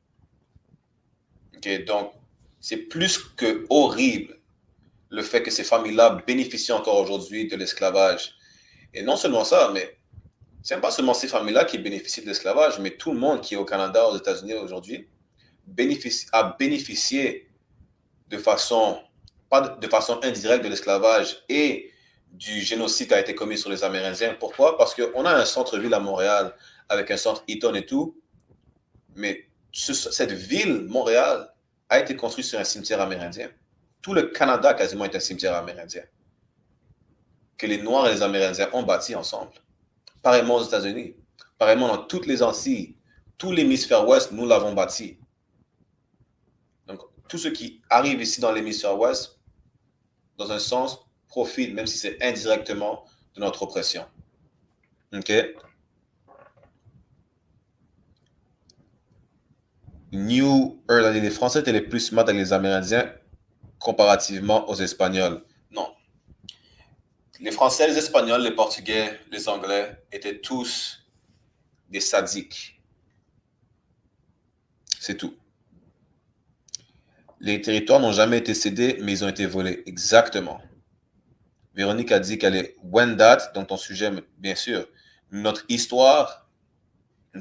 Donc, c'est plus que horrible le fait que ces familles-là bénéficient encore aujourd'hui de l'esclavage. Et non seulement ça, mais ce n'est pas seulement ces familles-là qui bénéficient de l'esclavage, mais tout le monde qui est au Canada, aux États-Unis aujourd'hui, a bénéficié de façon, pas de façon indirecte de l'esclavage et du génocide qui a été commis sur les Amérindiens. Pourquoi? Parce qu'on a un centre-ville à Montréal avec un centre Eaton et tout, mais cette ville, Montréal, a été construite sur un cimetière amérindien. Tout le Canada quasiment est un cimetière amérindien que les Noirs et les Amérindiens ont bâti ensemble. Pareillement aux États-Unis, pareillement dans toutes les Antilles, tout l'hémisphère ouest, nous l'avons bâti. Donc, tous ceux qui arrivent ici dans l'hémisphère ouest, dans un sens, profitent, même si c'est indirectement, de notre oppression. OK? New Earl, les Français étaient les plus smart avec les Amérindiens comparativement aux Espagnols. Non. Les Français, les Espagnols, les Portugais, les Anglais étaient tous des sadiques. C'est tout. Les territoires n'ont jamais été cédés, mais ils ont été volés. Exactement. Véronique a dit qu'elle est Wendat, donc ton sujet, bien sûr. Notre histoire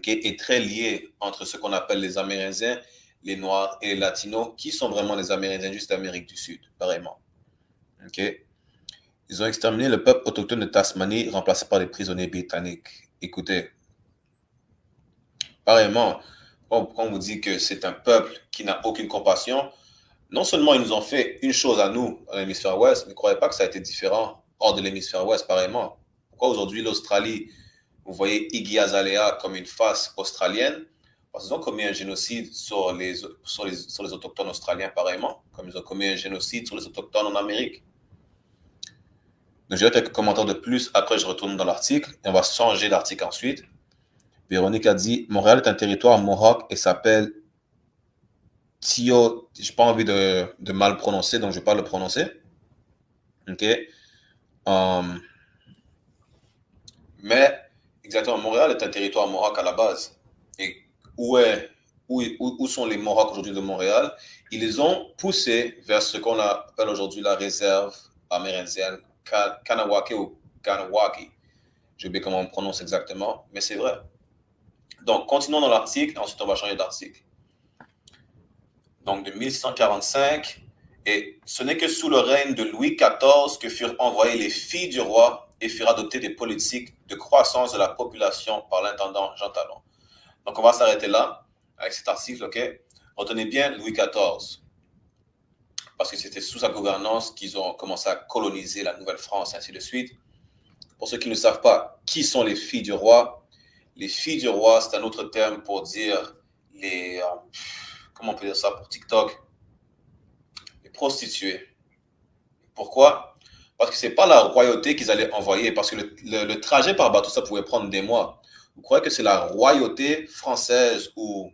est très liée entre ce qu'on appelle les Amérindiens, les Noirs et les Latinos, qui sont vraiment les Amérindiens juste d'Amérique du Sud, pareillement. Ils ont exterminé le peuple autochtone de Tasmanie, remplacé par des prisonniers britanniques. Écoutez, pareillement, quand on vous dit que c'est un peuple qui n'a aucune compassion, non seulement ils nous ont fait une chose à nous, à l'hémisphère ouest, mais ne croyez pas que ça a été différent hors de l'hémisphère ouest, pareillement. Pourquoi aujourd'hui l'Australie, vous voyez Iggy Azalea comme une face australienne? Parce qu'ils ont commis un génocide sur les autochtones australiens, pareillement, comme ils ont commis un génocide sur les autochtones en Amérique. Donc, j'ai quelques commentaires de plus. Après, je retourne dans l'article et on va changer l'article ensuite. Véronique a dit, Montréal est un territoire mohawk et s'appelle Tio. Je n'ai pas envie de mal prononcer, donc je ne vais pas le prononcer. OK. Mais, exactement, Montréal est un territoire mohawk à la base. Et où sont les Mohawks aujourd'hui de Montréal? Ils les ont poussés vers ce qu'on appelle aujourd'hui la réserve amérindienne, Kanawake ou Kanawaki. J'ai oublié comment on prononce exactement, mais c'est vrai. Donc, continuons dans l'article, ensuite on va changer d'article. Donc, de 1645, et ce n'est que sous le règne de Louis XIV que furent envoyées les filles du roi et furent adoptées des politiques de croissance de la population par l'intendant Jean Talon. Donc, on va s'arrêter là, avec cet article, OK? Retenez bien Louis XIV, parce que c'était sous sa gouvernance qu'ils ont commencé à coloniser la Nouvelle-France, et ainsi de suite. Pour ceux qui ne savent pas, qui sont les filles du roi? Les filles du roi, c'est un autre terme pour dire les... comment on peut dire ça pour TikTok? Les prostituées. Pourquoi? Parce que ce n'est pas la royauté qu'ils allaient envoyer, parce que le trajet par bateau, ça pouvait prendre des mois. Vous croyez que c'est la royauté française ou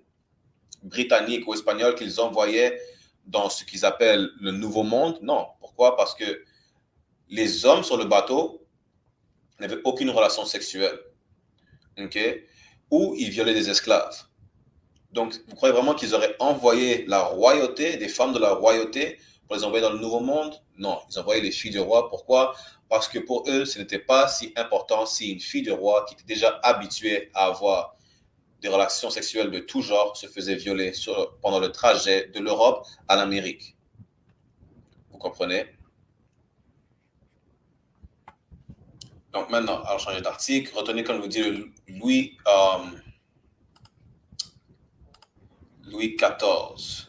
britanniques ou espagnols qu'ils envoyaient dans ce qu'ils appellent le Nouveau Monde. Non. Pourquoi? Parce que les hommes sur le bateau n'avaient aucune relation sexuelle. Okay? Ou ils violaient des esclaves. Donc, vous croyez vraiment qu'ils auraient envoyé la royauté, des femmes de la royauté, pour les envoyer dans le Nouveau Monde? Non, ils envoyaient les filles du roi. Pourquoi? Parce que pour eux, ce n'était pas si important si une fille du roi qui était déjà habituée à avoir des relations sexuelles de tout genre se faisait violer pendant le trajet de l'Europe à l'Amérique. Vous comprenez? Donc maintenant, alors changer d'article, retenez comme je vous dis Louis XIV.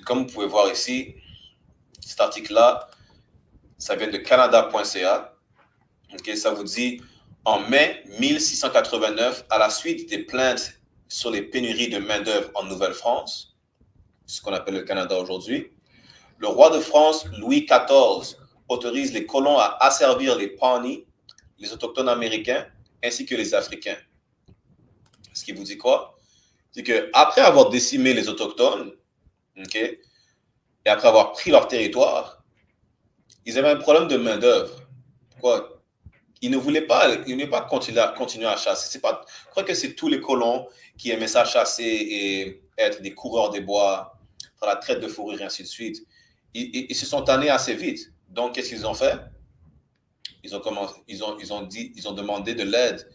Comme vous pouvez voir ici, cet article-là, ça vient de canada.ca. Okay, ça vous dit, en mai 1689, à la suite des plaintes sur les pénuries de main-d'œuvre en Nouvelle-France, ce qu'on appelle le Canada aujourd'hui, le roi de France, Louis XIV, autorise les colons à asservir les Pawnees, les autochtones américains, ainsi que les Africains. Ce qui vous dit quoi? C'est qu'après avoir décimé les autochtones, okay, et après avoir pris leur territoire, ils avaient un problème de main-d'œuvre. Pourquoi? Ils ne voulaient pas continuer à chasser. Je crois que c'est tous les colons qui aimaient ça chasser et être des coureurs des bois, faire la traite de fourrure et ainsi de suite. Ils se sont tannés assez vite. Donc, qu'est-ce qu'ils ont fait? Ils ont demandé de l'aide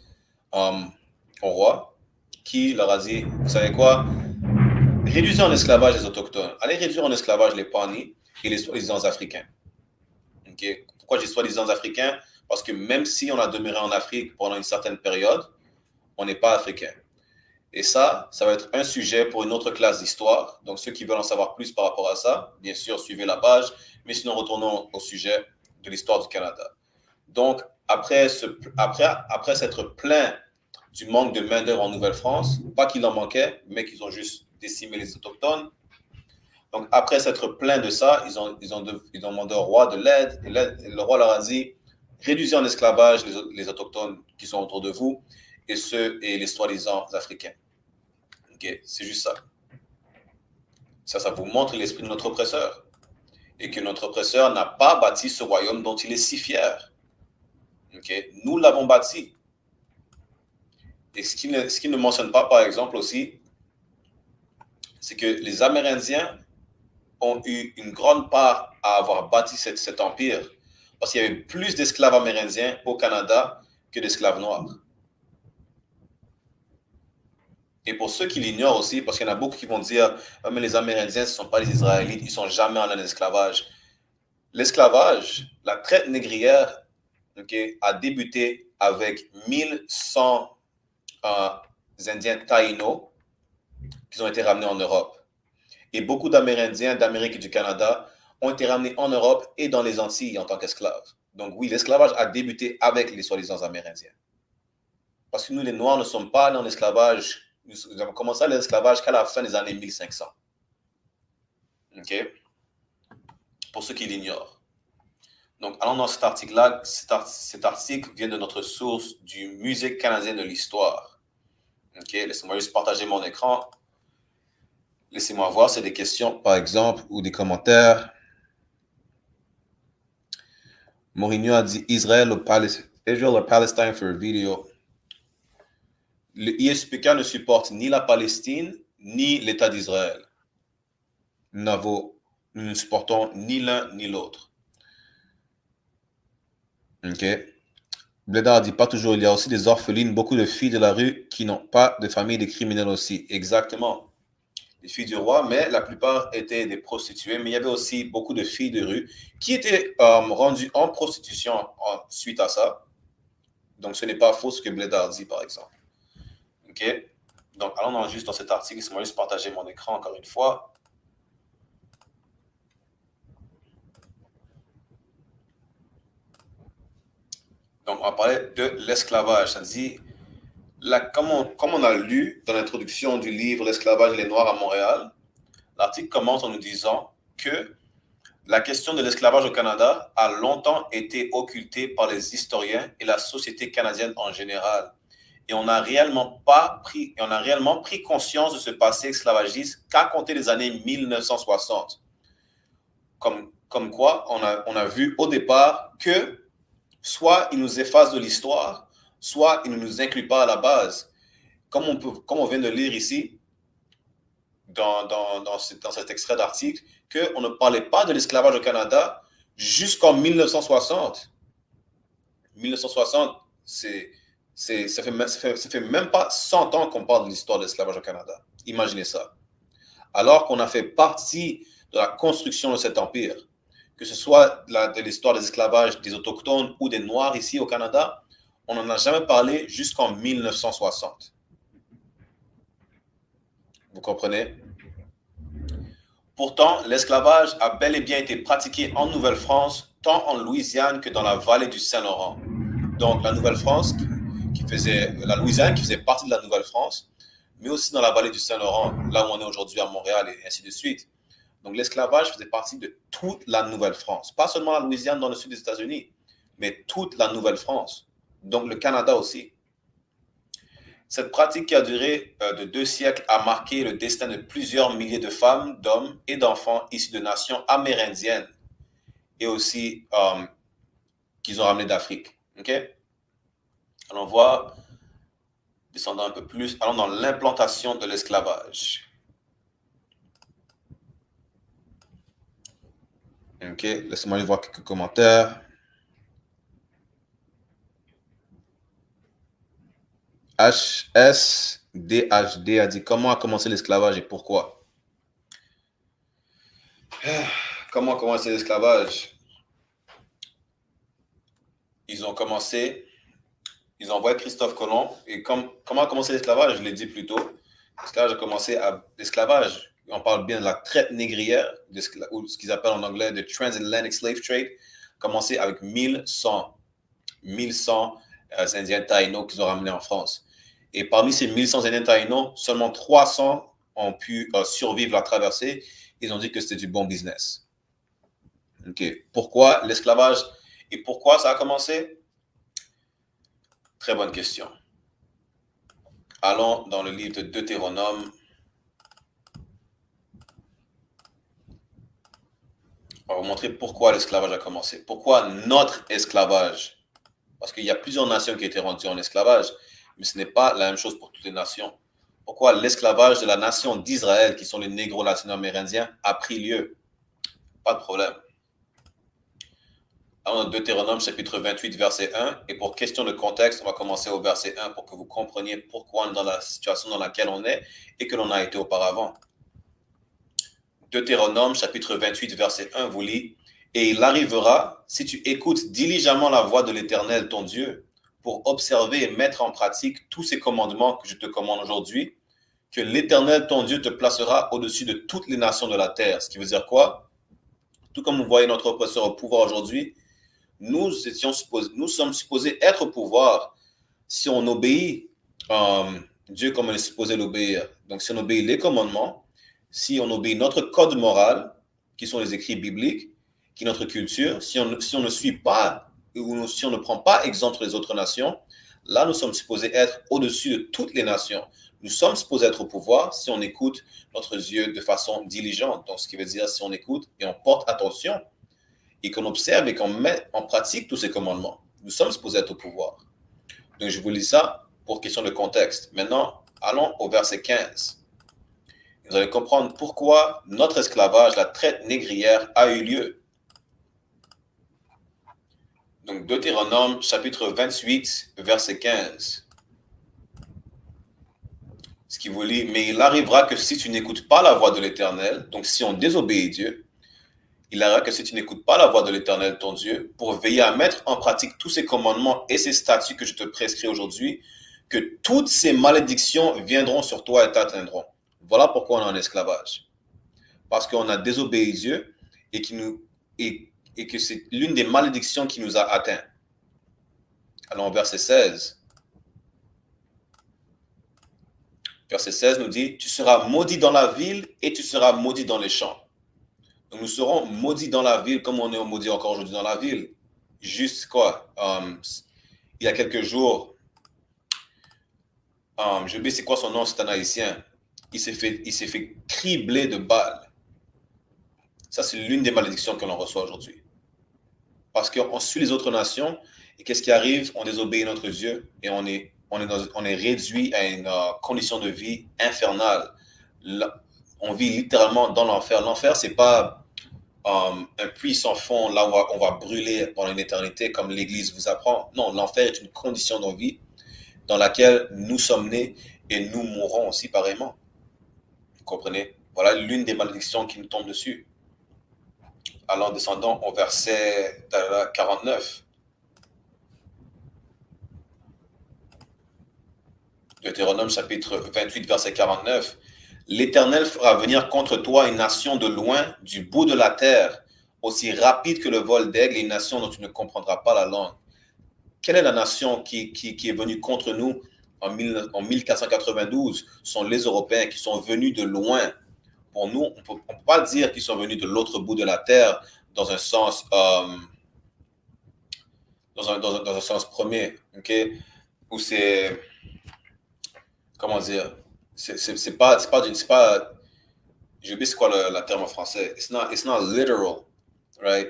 au roi, qui leur a dit, vous savez quoi? Réduisez en esclavage les autochtones. Allez réduire en esclavage les Pawnees et les soi-disant africains. Okay? Pourquoi j'ai soi-disant africains? Parce que même si on a demeuré en Afrique pendant une certaine période, on n'est pas africain. Et ça va être un sujet pour une autre classe d'histoire. Donc, ceux qui veulent en savoir plus par rapport à ça, bien sûr, suivez la page. Mais sinon, retournons au sujet de l'histoire du Canada. Donc, après s'être plaint du manque de main-d'œuvre en Nouvelle-France, pas qu'il en manquait, mais qu'ils ont juste décimé les Autochtones. Donc, après s'être plaint de ça, ils ont demandé au roi de l'aide. Et le roi leur a dit, réduisez en esclavage les Autochtones qui sont autour de vous et les soi-disant Africains. Okay? C'est juste ça. Ça vous montre l'esprit de notre oppresseur. Et que notre oppresseur n'a pas bâti ce royaume dont il est si fier. Okay? Nous l'avons bâti. Et ce qu'il ne mentionne pas, par exemple, aussi, c'est que les Amérindiens ont eu une grande part à avoir bâti cet empire. Parce qu'il y avait plus d'esclaves amérindiens au Canada que d'esclaves noirs. Et pour ceux qui l'ignorent aussi, parce qu'il y en a beaucoup qui vont dire oh, mais les Amérindiens, ce ne sont pas les Israélites, ils ne sont jamais en esclavage. L'esclavage, la traite négrière, okay, a débuté avec 1100 Indiens taïnos qui ont été ramenés en Europe. Et beaucoup d'Amérindiens d'Amérique et du Canada ont été ramenés en Europe et dans les Antilles en tant qu'esclaves. Donc oui, l'esclavage a débuté avec les soi-disant Amérindiens. Parce que nous, les Noirs, ne sommes pas allés en esclavage. Nous avons commencé l'esclavage qu'à la fin des années 1500. OK? Pour ceux qui l'ignorent. Donc, allons dans cet article-là. Cet article vient de notre source du Musée canadien de l'histoire. OK? Laissez-moi juste partager mon écran. Laissez-moi voir si c'est des questions, par exemple, ou des commentaires. Mourinho a dit Israel or Palestine for a video. Le ISPK ne supporte ni la Palestine, ni l'État d'Israël. Nous ne supportons ni l'un ni l'autre. OK. Blédard dit pas toujours. Il y a aussi des orphelines, beaucoup de filles de la rue qui n'ont pas de famille, des criminels aussi. Exactement. Les filles du roi, mais la plupart étaient des prostituées. Mais il y avait aussi beaucoup de filles de rue qui étaient rendues en prostitution suite à ça. Donc, ce n'est pas faux ce que Blédard dit, par exemple. OK? Donc, allons juste dans cet article. Laissez-moi juste partager mon écran encore une fois. Donc, on va parler de l'esclavage. Ça dit, comme on a lu dans l'introduction du livre L'esclavage et les Noirs à Montréal, l'article commence en nous disant que la question de l'esclavage au Canada a longtemps été occultée par les historiens et la société canadienne en général, Et on a réellement pris conscience de ce passé esclavagiste qu'à compter des années 1960. Comme quoi, on a vu au départ que soit il nous efface de l'histoire, soit il ne nous inclut pas à la base. Comme on vient de lire ici, dans cet extrait d'article, qu'on ne parlait pas de l'esclavage au Canada jusqu'en 1960. 1960, ça fait même pas 100 ans qu'on parle de l'histoire de l'esclavage au Canada. Imaginez ça. Alors qu'on a fait partie de la construction de cet empire, que ce soit de l'histoire des esclavages des Autochtones ou des Noirs ici au Canada, on n'en a jamais parlé jusqu'en 1960. Vous comprenez? Pourtant, l'esclavage a bel et bien été pratiqué en Nouvelle-France, tant en Louisiane que dans la vallée du Saint-Laurent. Donc, la Nouvelle-France, la Louisiane qui faisait partie de la Nouvelle-France, mais aussi dans la vallée du Saint-Laurent, là où on est aujourd'hui à Montréal et ainsi de suite. Donc, l'esclavage faisait partie de toute la Nouvelle-France. Pas seulement la Louisiane dans le sud des États-Unis, mais toute la Nouvelle-France. Donc, le Canada aussi. Cette pratique qui a duré de 2 siècles a marqué le destin de plusieurs milliers de femmes, d'hommes et d'enfants issus de nations amérindiennes et aussi qu'ils ont ramené d'Afrique. OK? Allons voir, descendons un peu plus, allons dans l'implantation de l'esclavage. OK, laissez-moi aller voir quelques commentaires. HSDHD a dit comment a commencé l'esclavage et pourquoi. Comment a commencé l'esclavage? Ils ont envoyé Christophe Colomb et comment a commencé l'esclavage? Je l'ai dit plus tôt. L'esclavage a commencé l'esclavage. On parle bien de la traite négrière, ou ce qu'ils appellent en anglais the transatlantic slave trade, commencé avec 1100 Indiens taïnos qu'ils ont ramenés en France. Et parmi ces 1100 Indiens taïnos, seulement 300 ont pu survivre la traversée. Ils ont dit que c'était du bon business. OK. Pourquoi l'esclavage et pourquoi ça a commencé? Très bonne question. Allons dans le livre de Deutéronome. On va vous montrer pourquoi l'esclavage a commencé. Pourquoi notre esclavage? Parce qu'il y a plusieurs nations qui étaient rendues en esclavage, mais ce n'est pas la même chose pour toutes les nations. Pourquoi l'esclavage de la nation d'Israël, qui sont les négros latino-amérindiens, a pris lieu? Pas de problème. Alors, Deutéronome, chapitre 28, verset 1. Et pour question de contexte, on va commencer au verset 1 pour que vous compreniez pourquoi on est dans la situation dans laquelle on est et que l'on a été auparavant. Deutéronome, chapitre 28, verset 1, vous lit « Et il arrivera, si tu écoutes diligemment la voix de l'Éternel, ton Dieu, pour observer et mettre en pratique tous ces commandements que je te commande aujourd'hui, que l'Éternel, ton Dieu, te placera au-dessus de toutes les nations de la terre. » Ce qui veut dire quoi? Tout comme vous voyez notre oppresseur au pouvoir aujourd'hui, nous sommes supposés être au pouvoir si on obéit Dieu comme on est supposé l'obéir. Donc, si on obéit les commandements, si on obéit notre code moral, qui sont les écrits bibliques, qui est notre culture, si on ne suit pas ou si on ne prend pas exemple sur les autres nations, là, nous sommes supposés être au-dessus de toutes les nations. Nous sommes supposés être au pouvoir si on écoute notre Dieu de façon diligente. Donc, ce qui veut dire si on écoute et on porte attention et qu'on observe et qu'on met en pratique tous ces commandements. Nous sommes supposés être au pouvoir. Donc, je vous lis ça pour question de contexte. Maintenant, allons au verset 15. Vous allez comprendre pourquoi notre esclavage, la traite négrière, a eu lieu. Donc, Deutéronome, chapitre 28, verset 15. Ce qui vous lit, « Mais il arrivera que si tu n'écoutes pas la voix de l'Éternel, donc si on désobéit Dieu, il arrivera que si tu n'écoutes pas la voix de l'Éternel, ton Dieu, pour veiller à mettre en pratique tous ces commandements et ces statuts que je te prescris aujourd'hui, que toutes ces malédictions viendront sur toi et t'atteindront. » Voilà pourquoi on est en esclavage. Parce qu'on a désobéi Dieu et que c'est l'une des malédictions qui nous a atteints. Alors, verset 16. Verset 16 nous dit, « Tu seras maudit dans la ville et tu seras maudit dans les champs. » Donc, nous serons maudits dans la ville comme on est maudit encore aujourd'hui dans la ville. Juste quoi? Il y a quelques jours, je sais c'est quoi son nom, c'est un haïtien. Il s'est fait cribler de balles. Ça, c'est l'une des malédictions que l'on reçoit aujourd'hui. Parce qu'on suit les autres nations, et qu'est-ce qui arrive? On désobéit notre Dieu, et on est réduit à une condition de vie infernale. Là, on vit littéralement dans l'enfer. L'enfer, c'est pas un puits sans fond, là où on va brûler pendant une éternité, comme l'Église vous apprend. Non, l'enfer est une condition de vie dans laquelle nous sommes nés, et nous mourrons aussi pareillement. Vous comprenez? Voilà l'une des malédictions qui nous tombe dessus. Alors, descendons au verset 49. Deutéronome chapitre 28, verset 49. L'Éternel fera venir contre toi une nation de loin, du bout de la terre, aussi rapide que le vol d'aigle, et une nation dont tu ne comprendras pas la langue. Quelle est la nation qui est venue contre nous en 1492? Ce sont les Européens qui sont venus de loin. Pour nous, on ne peut pas dire qu'ils sont venus de l'autre bout de la terre dans un sens, dans un sens premier, ok? Où c'est, comment dire, c'est pas, j'ai oublié c'est quoi le terme en français. It's not literal, right?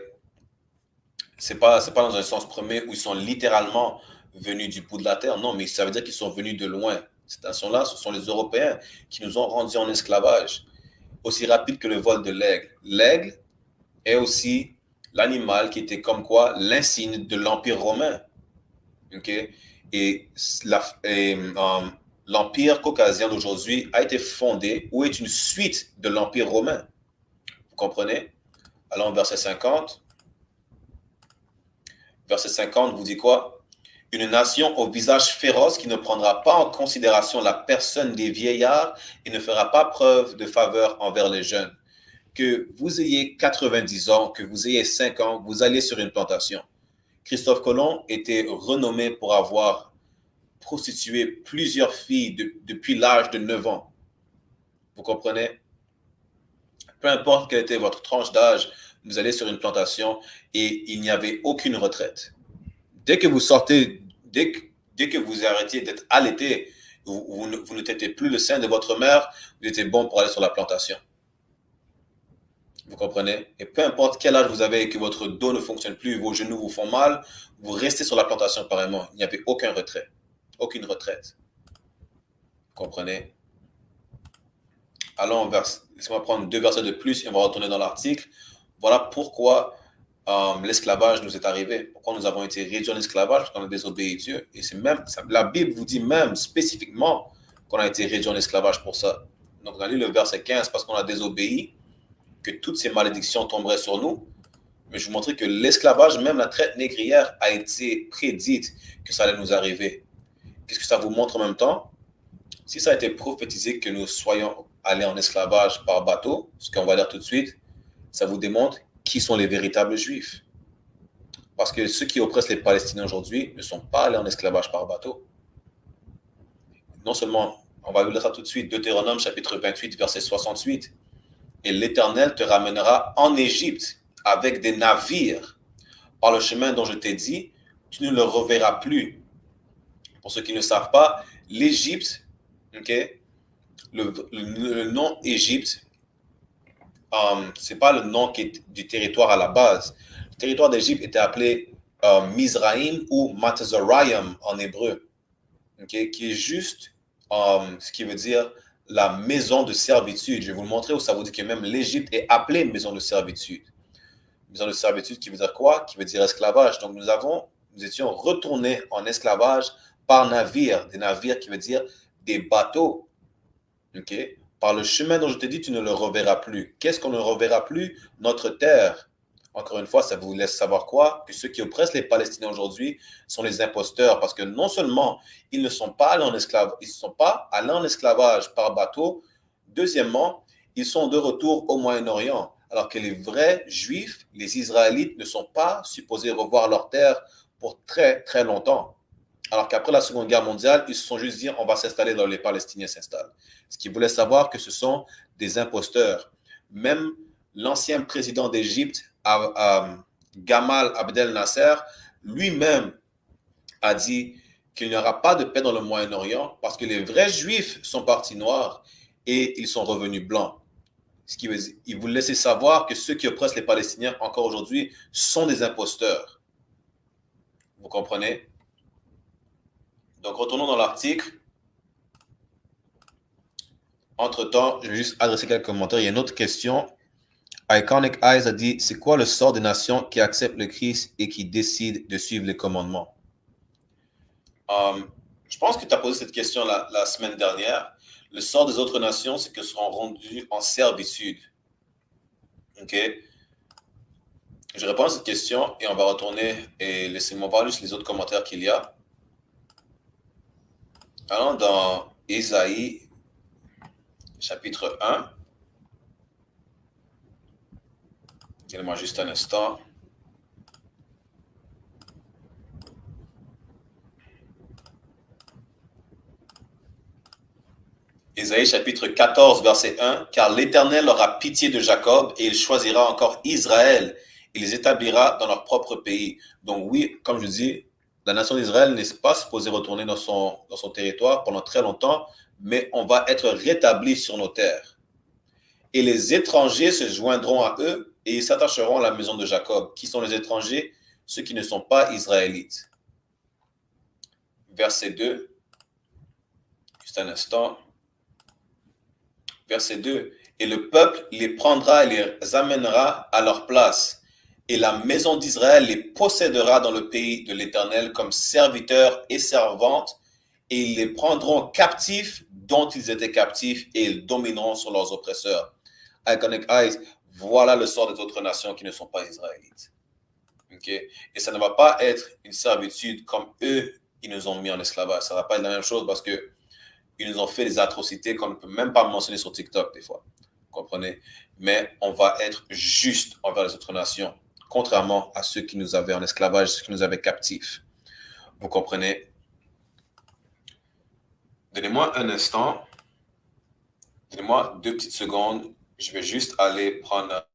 C'est pas dans un sens premier où ils sont littéralement venus du bout de la terre. Non, mais ça veut dire qu'ils sont venus de loin. Ces nations-là, ce sont les Européens qui nous ont rendus en esclavage. Aussi rapide que le vol de l'aigle. L'aigle est aussi l'animal qui était comme quoi l'insigne de l'Empire romain. Okay? Et l'Empire caucasien d'aujourd'hui a été fondé ou est une suite de l'Empire romain. Vous comprenez? Allons au verset 50. Verset 50 vous dit quoi? Une nation au visage féroce qui ne prendra pas en considération la personne des vieillards et ne fera pas preuve de faveur envers les jeunes. Que vous ayez 90 ans, que vous ayez 5 ans, vous allez sur une plantation. Christophe Colomb était renommé pour avoir prostitué plusieurs filles depuis l'âge de 9 ans. Vous comprenez? Peu importe quelle était votre tranche d'âge, vous allez sur une plantation et il n'y avait aucune retraite. Dès que vous sortez, dès que vous arrêtiez d'être allaité, vous ne t'étiez plus le sein de votre mère, vous étiez bon pour aller sur la plantation. Vous comprenez? Et peu importe quel âge vous avez et que votre dos ne fonctionne plus, vos genoux vous font mal, vous restez sur la plantation pareillement. Il n'y avait aucun retrait, aucune retraite. Vous comprenez? Allons, laissez-moi prendre 2 versets de plus et on va retourner dans l'article. Voilà pourquoi l'esclavage nous est arrivé. Pourquoi nous avons été réduits en esclavage? Parce qu'on a désobéi Dieu. Et c'est même, la Bible vous dit même spécifiquement qu'on a été réduits en esclavage pour ça. Donc, on a lu le verset 15 parce qu'on a désobéi, que toutes ces malédictions tomberaient sur nous. Mais je vous montrais que l'esclavage, même la traite négrière, a été prédite que ça allait nous arriver. Qu'est-ce que ça vous montre en même temps? Si ça a été prophétisé que nous soyons allés en esclavage par bateau, ce qu'on va dire tout de suite, ça vous démontre qui sont les véritables Juifs. Parce que ceux qui oppressent les Palestiniens aujourd'hui ne sont pas allés en esclavage par bateau. Non seulement, on va vous lire ça tout de suite, Deutéronome chapitre 28, verset 68. Et l'Éternel te ramènera en Égypte avec des navires par le chemin dont je t'ai dit, tu ne le reverras plus. Pour ceux qui ne savent pas, l'Égypte, okay, le nom Égypte, ce n'est pas le nom qui est du territoire à la base. Le territoire d'Égypte était appelé Mizraïm ou Matazorayim en hébreu, okay, qui est juste ce qui veut dire la maison de servitude. Je vais vous le montrer où ça vous dit que même l'Égypte est appelée maison de servitude. Maison de servitude qui veut dire quoi? Qui veut dire esclavage. Donc nous étions retournés en esclavage par navire. Des navires qui veut dire des bateaux. Okay? Par le chemin dont je te dis, tu ne le reverras plus. Qu'est-ce qu'on ne reverra plus? Notre terre. Encore une fois, ça vous laisse savoir quoi? Que ceux qui oppressent les Palestiniens aujourd'hui sont les imposteurs, parce que non seulement ils ne sont pas allés en esclavage, ils ne sont pas allés en esclavage par bateau. Deuxièmement, ils sont de retour au Moyen-Orient, alors que les vrais Juifs, les Israélites, ne sont pas supposés revoir leur terre pour très, très longtemps. Alors qu'après la Seconde Guerre mondiale, ils se sont juste dit on va s'installer là où les Palestiniens s'installent. Ce qui voulait savoir que ce sont des imposteurs. Même l'ancien président d'Égypte, Gamal Abdel Nasser, lui-même a dit qu'il n'y aura pas de paix dans le Moyen-Orient parce que les vrais Juifs sont partis noirs et ils sont revenus blancs. Ce qui veut dire, il vous laisse savoir que ceux qui oppressent les Palestiniens encore aujourd'hui sont des imposteurs. Vous comprenez? Donc, retournons dans l'article. Entre-temps, je vais juste adresser quelques commentaires. Il y a une autre question. Iconic Eyes a dit, c'est quoi le sort des nations qui acceptent le Christ et qui décident de suivre les commandements? Je pense que tu as posé cette question la semaine dernière. Le sort des autres nations, c'est qu'elles seront rendues en servitude. OK? Je réponds à cette question et on va retourner et laissez-moi voir juste les autres commentaires qu'il y a. Allons dans Ésaïe, chapitre 1. Donnez-moi juste un instant. Ésaïe chapitre 14, verset 1. Car l'Éternel aura pitié de Jacob et il choisira encore Israël. Il les établira dans leur propre pays. Donc oui, comme je dis, la nation d'Israël n'est pas supposée retourner dans son territoire pendant très longtemps, mais on va être rétabli sur nos terres. Et les étrangers se joindront à eux et ils s'attacheront à la maison de Jacob. Qui sont les étrangers? Ceux qui ne sont pas israélites. Verset 2. Juste un instant. Verset 2. Et le peuple les prendra et les amènera à leur place. Et la maison d'Israël les possédera dans le pays de l'Éternel comme serviteurs et servantes. Et ils les prendront captifs dont ils étaient captifs et ils domineront sur leurs oppresseurs. Iconic Eyes, voilà le sort des autres nations qui ne sont pas israélites. Okay? Et ça ne va pas être une servitude comme eux, ils nous ont mis en esclavage. Ça ne va pas être la même chose parce que ils nous ont fait des atrocités qu'on ne peut même pas mentionner sur TikTok des fois. Vous comprenez? Mais on va être juste envers les autres nations, contrairement à ceux qui nous avaient en esclavage, ceux qui nous avaient captifs. Vous comprenez? Donnez-moi un instant. Donnez-moi 2 petites secondes. Je vais juste aller prendre...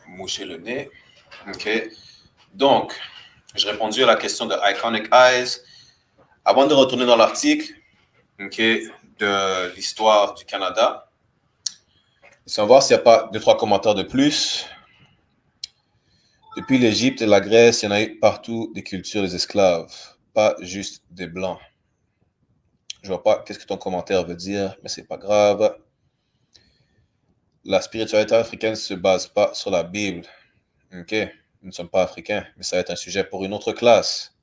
moucher le nez. OK. Donc, j'ai répondu à la question de Iconic Eyes. Avant de retourner dans l'article, okay, de l'histoire du Canada, laissons voir s'il n'y a pas 2-3 commentaires de plus. Depuis l'Égypte et la Grèce, il y en a eu partout des cultures des esclaves, pas juste des blancs. Je ne vois pas qu'est-ce que ton commentaire veut dire, mais c'est pas grave. La spiritualité africaine ne se base pas sur la Bible. OK, nous ne sommes pas africains, mais ça va être un sujet pour une autre classe.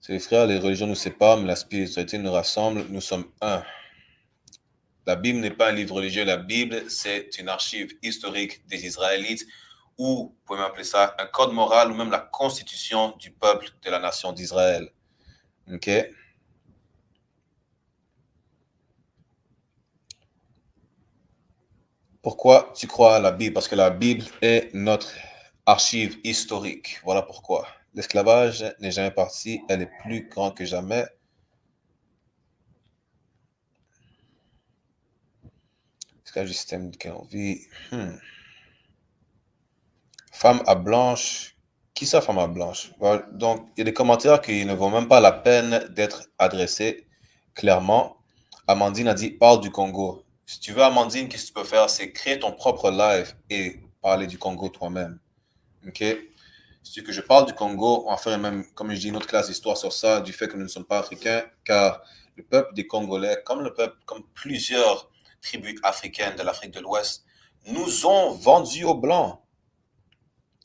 C'est les frères, les religions nous séparent, mais la spiritualité nous rassemble, nous sommes un. La Bible n'est pas un livre religieux, la Bible, c'est une archive historique des Israélites, ou vous pouvez m'appeler ça un code moral, ou même la constitution du peuple de la nation d'Israël. OK? Pourquoi tu crois à la Bible? Parce que la Bible est notre archive historique. Voilà pourquoi. L'esclavage n'est jamais parti, elle est plus grande que jamais. Esclavage du système duquel on vit. Femme à blanche. Qui ça, femme à blanche? Voilà. Donc, il y a des commentaires qui ne vaut même pas la peine d'être adressés clairement. Amandine a dit, parle du Congo. Si tu veux, Amandine, qu'est-ce que tu peux faire? C'est créer ton propre live et parler du Congo toi-même. OK? Si que je parle du Congo, on va faire même, comme je dis, une autre classe d'histoire sur ça, du fait que nous ne sommes pas africains, car le peuple des Congolais, comme plusieurs tribus africaines de l'Afrique de l'Ouest, nous ont vendus aux Blancs.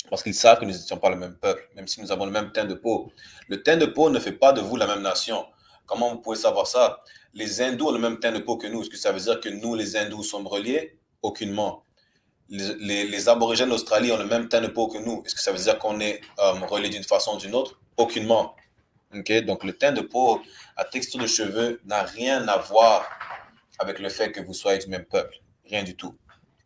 Parce qu'ils savent que nous n'étions pas le même peuple, même si nous avons le même teint de peau. Le teint de peau ne fait pas de vous la même nation. Comment vous pouvez savoir ça? Les hindous ont le même teint de peau que nous. Est-ce que ça veut dire que nous, les hindous, sommes reliés? Aucunement. Les aborigènes d'Australie ont le même teint de peau que nous. Est-ce que ça veut dire qu'on est reliés d'une façon ou d'une autre? Aucunement. Okay? Donc, le teint de peau, la texture de cheveux n'a rien à voir avec le fait que vous soyez du même peuple. Rien du tout.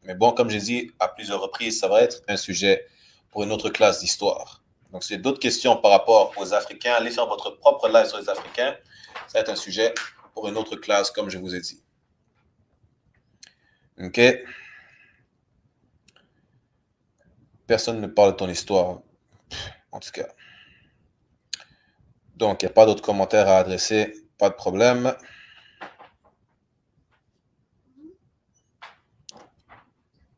Mais bon, comme j'ai dit à plusieurs reprises, ça va être un sujet pour une autre classe d'histoire. Donc, si vous avez d'autres questions par rapport aux Africains, allez faire votre propre live sur les Africains. Ça va être un sujet pour une autre classe, comme je vous ai dit. OK? Personne ne parle de ton histoire, en tout cas. Donc, il n'y a pas d'autres commentaires à adresser. Pas de problème.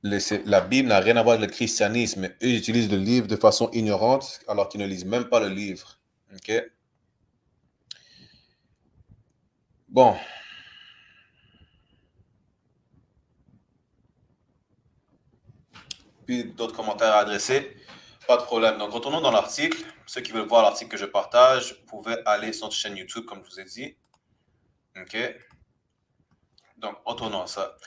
La Bible n'a rien à voir avec le christianisme. Eux, ils utilisent le livre de façon ignorante, alors qu'ils ne lisent même pas le livre. OK? Bon. Puis d'autres commentaires à adresser. Pas de problème. Donc, retournons dans l'article. Ceux qui veulent voir l'article que je partage, vous pouvez aller sur notre chaîne YouTube, comme je vous ai dit. OK? Donc, retournons à ça.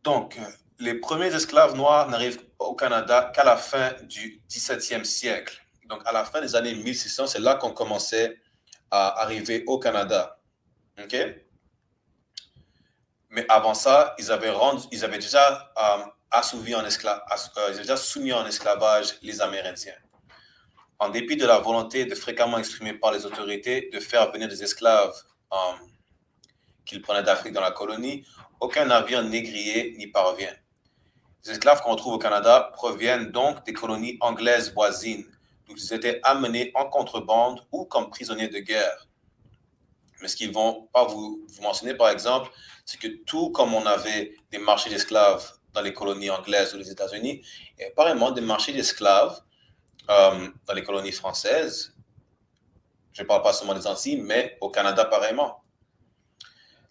Donc, les premiers esclaves noirs n'arrivent au Canada qu'à la fin du 17e siècle. Donc, à la fin des années 1600, c'est là qu'on commençait à arriver au Canada. OK? Mais avant ça, ils avaient déjà ils avaient déjà soumis en esclavage les Amérindiens. En dépit de la volonté fréquemment exprimée par les autorités de faire venir des esclaves qu'ils prenaient d'Afrique dans la colonie, aucun navire négrier n'y parvient. Les esclaves qu'on trouve au Canada proviennent donc des colonies anglaises voisines, d'où ils étaient amenés en contrebande ou comme prisonniers de guerre. Mais ce qu'ils ne vont pas vous mentionner, par exemple, c'est que tout comme on avait des marchés d'esclaves dans les colonies anglaises ou les États-Unis, il y a apparemment des marchés d'esclaves dans les colonies françaises. Je ne parle pas seulement des Antilles, mais au Canada, pareillement.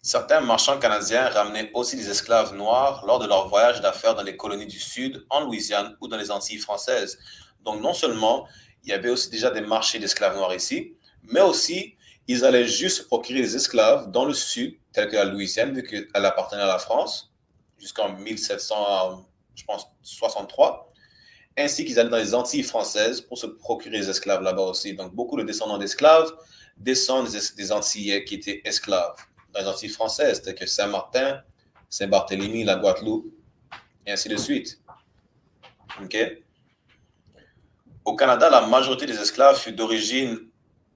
Certains marchands canadiens ramenaient aussi des esclaves noirs lors de leur voyage d'affaires dans les colonies du Sud, en Louisiane ou dans les Antilles françaises. Donc, non seulement il y avait aussi déjà des marchés d'esclaves noirs ici, mais aussi ils allaient juste procurer des esclaves dans le Sud, tel que la Louisiane, vu qu'elle appartenait à la France, jusqu'en 1763, ainsi qu'ils allaient dans les Antilles françaises pour se procurer des esclaves là-bas aussi. Donc, beaucoup de descendants d'esclaves descendent des Antillais qui étaient esclaves dans les Antilles françaises, telles que Saint-Martin, Saint-Barthélemy, la Guadeloupe, et ainsi de suite. OK? Au Canada, la majorité des esclaves fut d'origine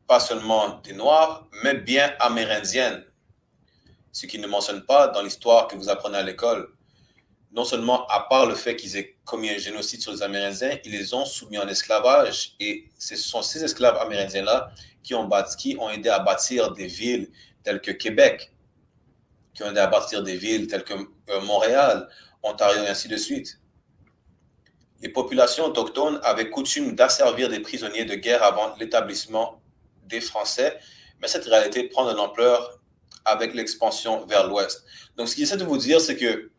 pas seulement des Noirs, mais bien amérindienne, ce qui ne mentionne pas dans l'histoire que vous apprenez à l'école. Non seulement, à part le fait qu'ils aient commis un génocide sur les Amérindiens, ils les ont soumis en esclavage. Et ce sont ces esclaves amérindiens-là qui ont aidé à bâtir des villes telles que Québec, qui ont aidé à bâtir des villes telles que Montréal, Ontario et ainsi de suite. Les populations autochtones avaient coutume d'asservir des prisonniers de guerre avant l'établissement des Français, mais cette réalité prend de l'ampleur avec l'expansion vers l'ouest. Donc, ce qu'il essaie de vous dire, c'est que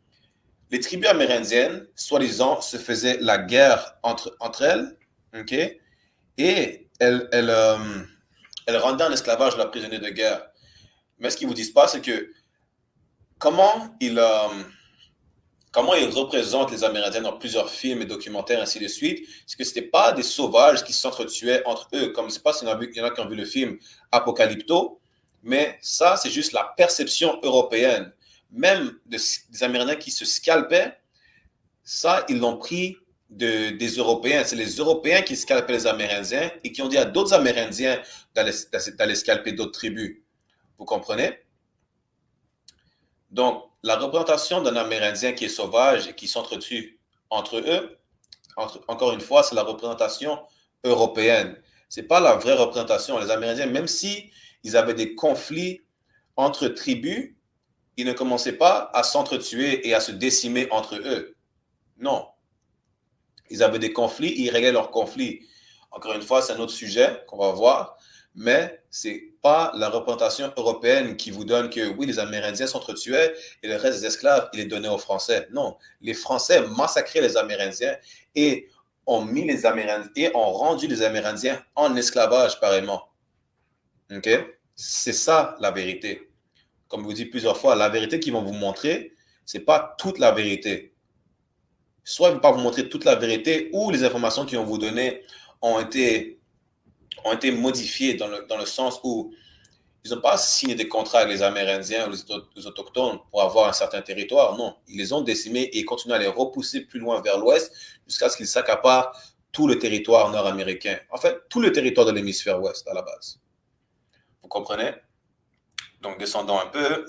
les tribus amérindiennes, soi-disant, se faisaient la guerre entre elles, OK? Et elles rendaient en esclavage leurs prisonniers de guerre. Mais ce qu'ils ne vous disent pas, c'est que comment ils représentent les Amérindiens dans plusieurs films et documentaires, ainsi de suite, c'est que ce n'étaient pas des sauvages qui s'entretuaient entre eux, comme je ne sais pas s'il y en a qui ont vu le film Apocalypto, mais ça, c'est juste la perception européenne. Même des Amérindiens qui se scalpaient, ça, ils l'ont pris des Européens. C'est les Européens qui scalpaient les Amérindiens et qui ont dit à d'autres Amérindiens d'aller scalper d'autres tribus. Vous comprenez? Donc, la représentation d'un Amérindien qui est sauvage et qui s'entretue entre eux, encore une fois, c'est la représentation européenne. Ce n'est pas la vraie représentation. Les Amérindiens, même si ils avaient des conflits entre tribus, ils ne commençaient pas à s'entretuer et à se décimer entre eux. Non. Ils avaient des conflits, ils réglaient leurs conflits. Encore une fois, c'est un autre sujet qu'on va voir, mais ce n'est pas la représentation européenne qui vous donne que oui, les Amérindiens s'entretuaient et le reste des esclaves, il est donné aux Français. Non, les Français massacraient les Amérindiens et ont mis les Amérindiens et ont rendu les Amérindiens en esclavage pareillement. OK? C'est ça la vérité. Comme je vous dis plusieurs fois, la vérité qu'ils vont vous montrer, ce n'est pas toute la vérité. Soit ils ne vont pas vous montrer toute la vérité ou les informations qu'ils vont vous donner ont été modifiées dans le sens où ils n'ont pas signé des contrats avec les Amérindiens ou les Autochtones pour avoir un certain territoire. Non, ils les ont décimés et continuent à les repousser plus loin vers l'ouest jusqu'à ce qu'ils s'accaparent tout le territoire nord-américain. En fait, tout le territoire de l'hémisphère ouest à la base. Vous comprenez? Donc, descendons un peu.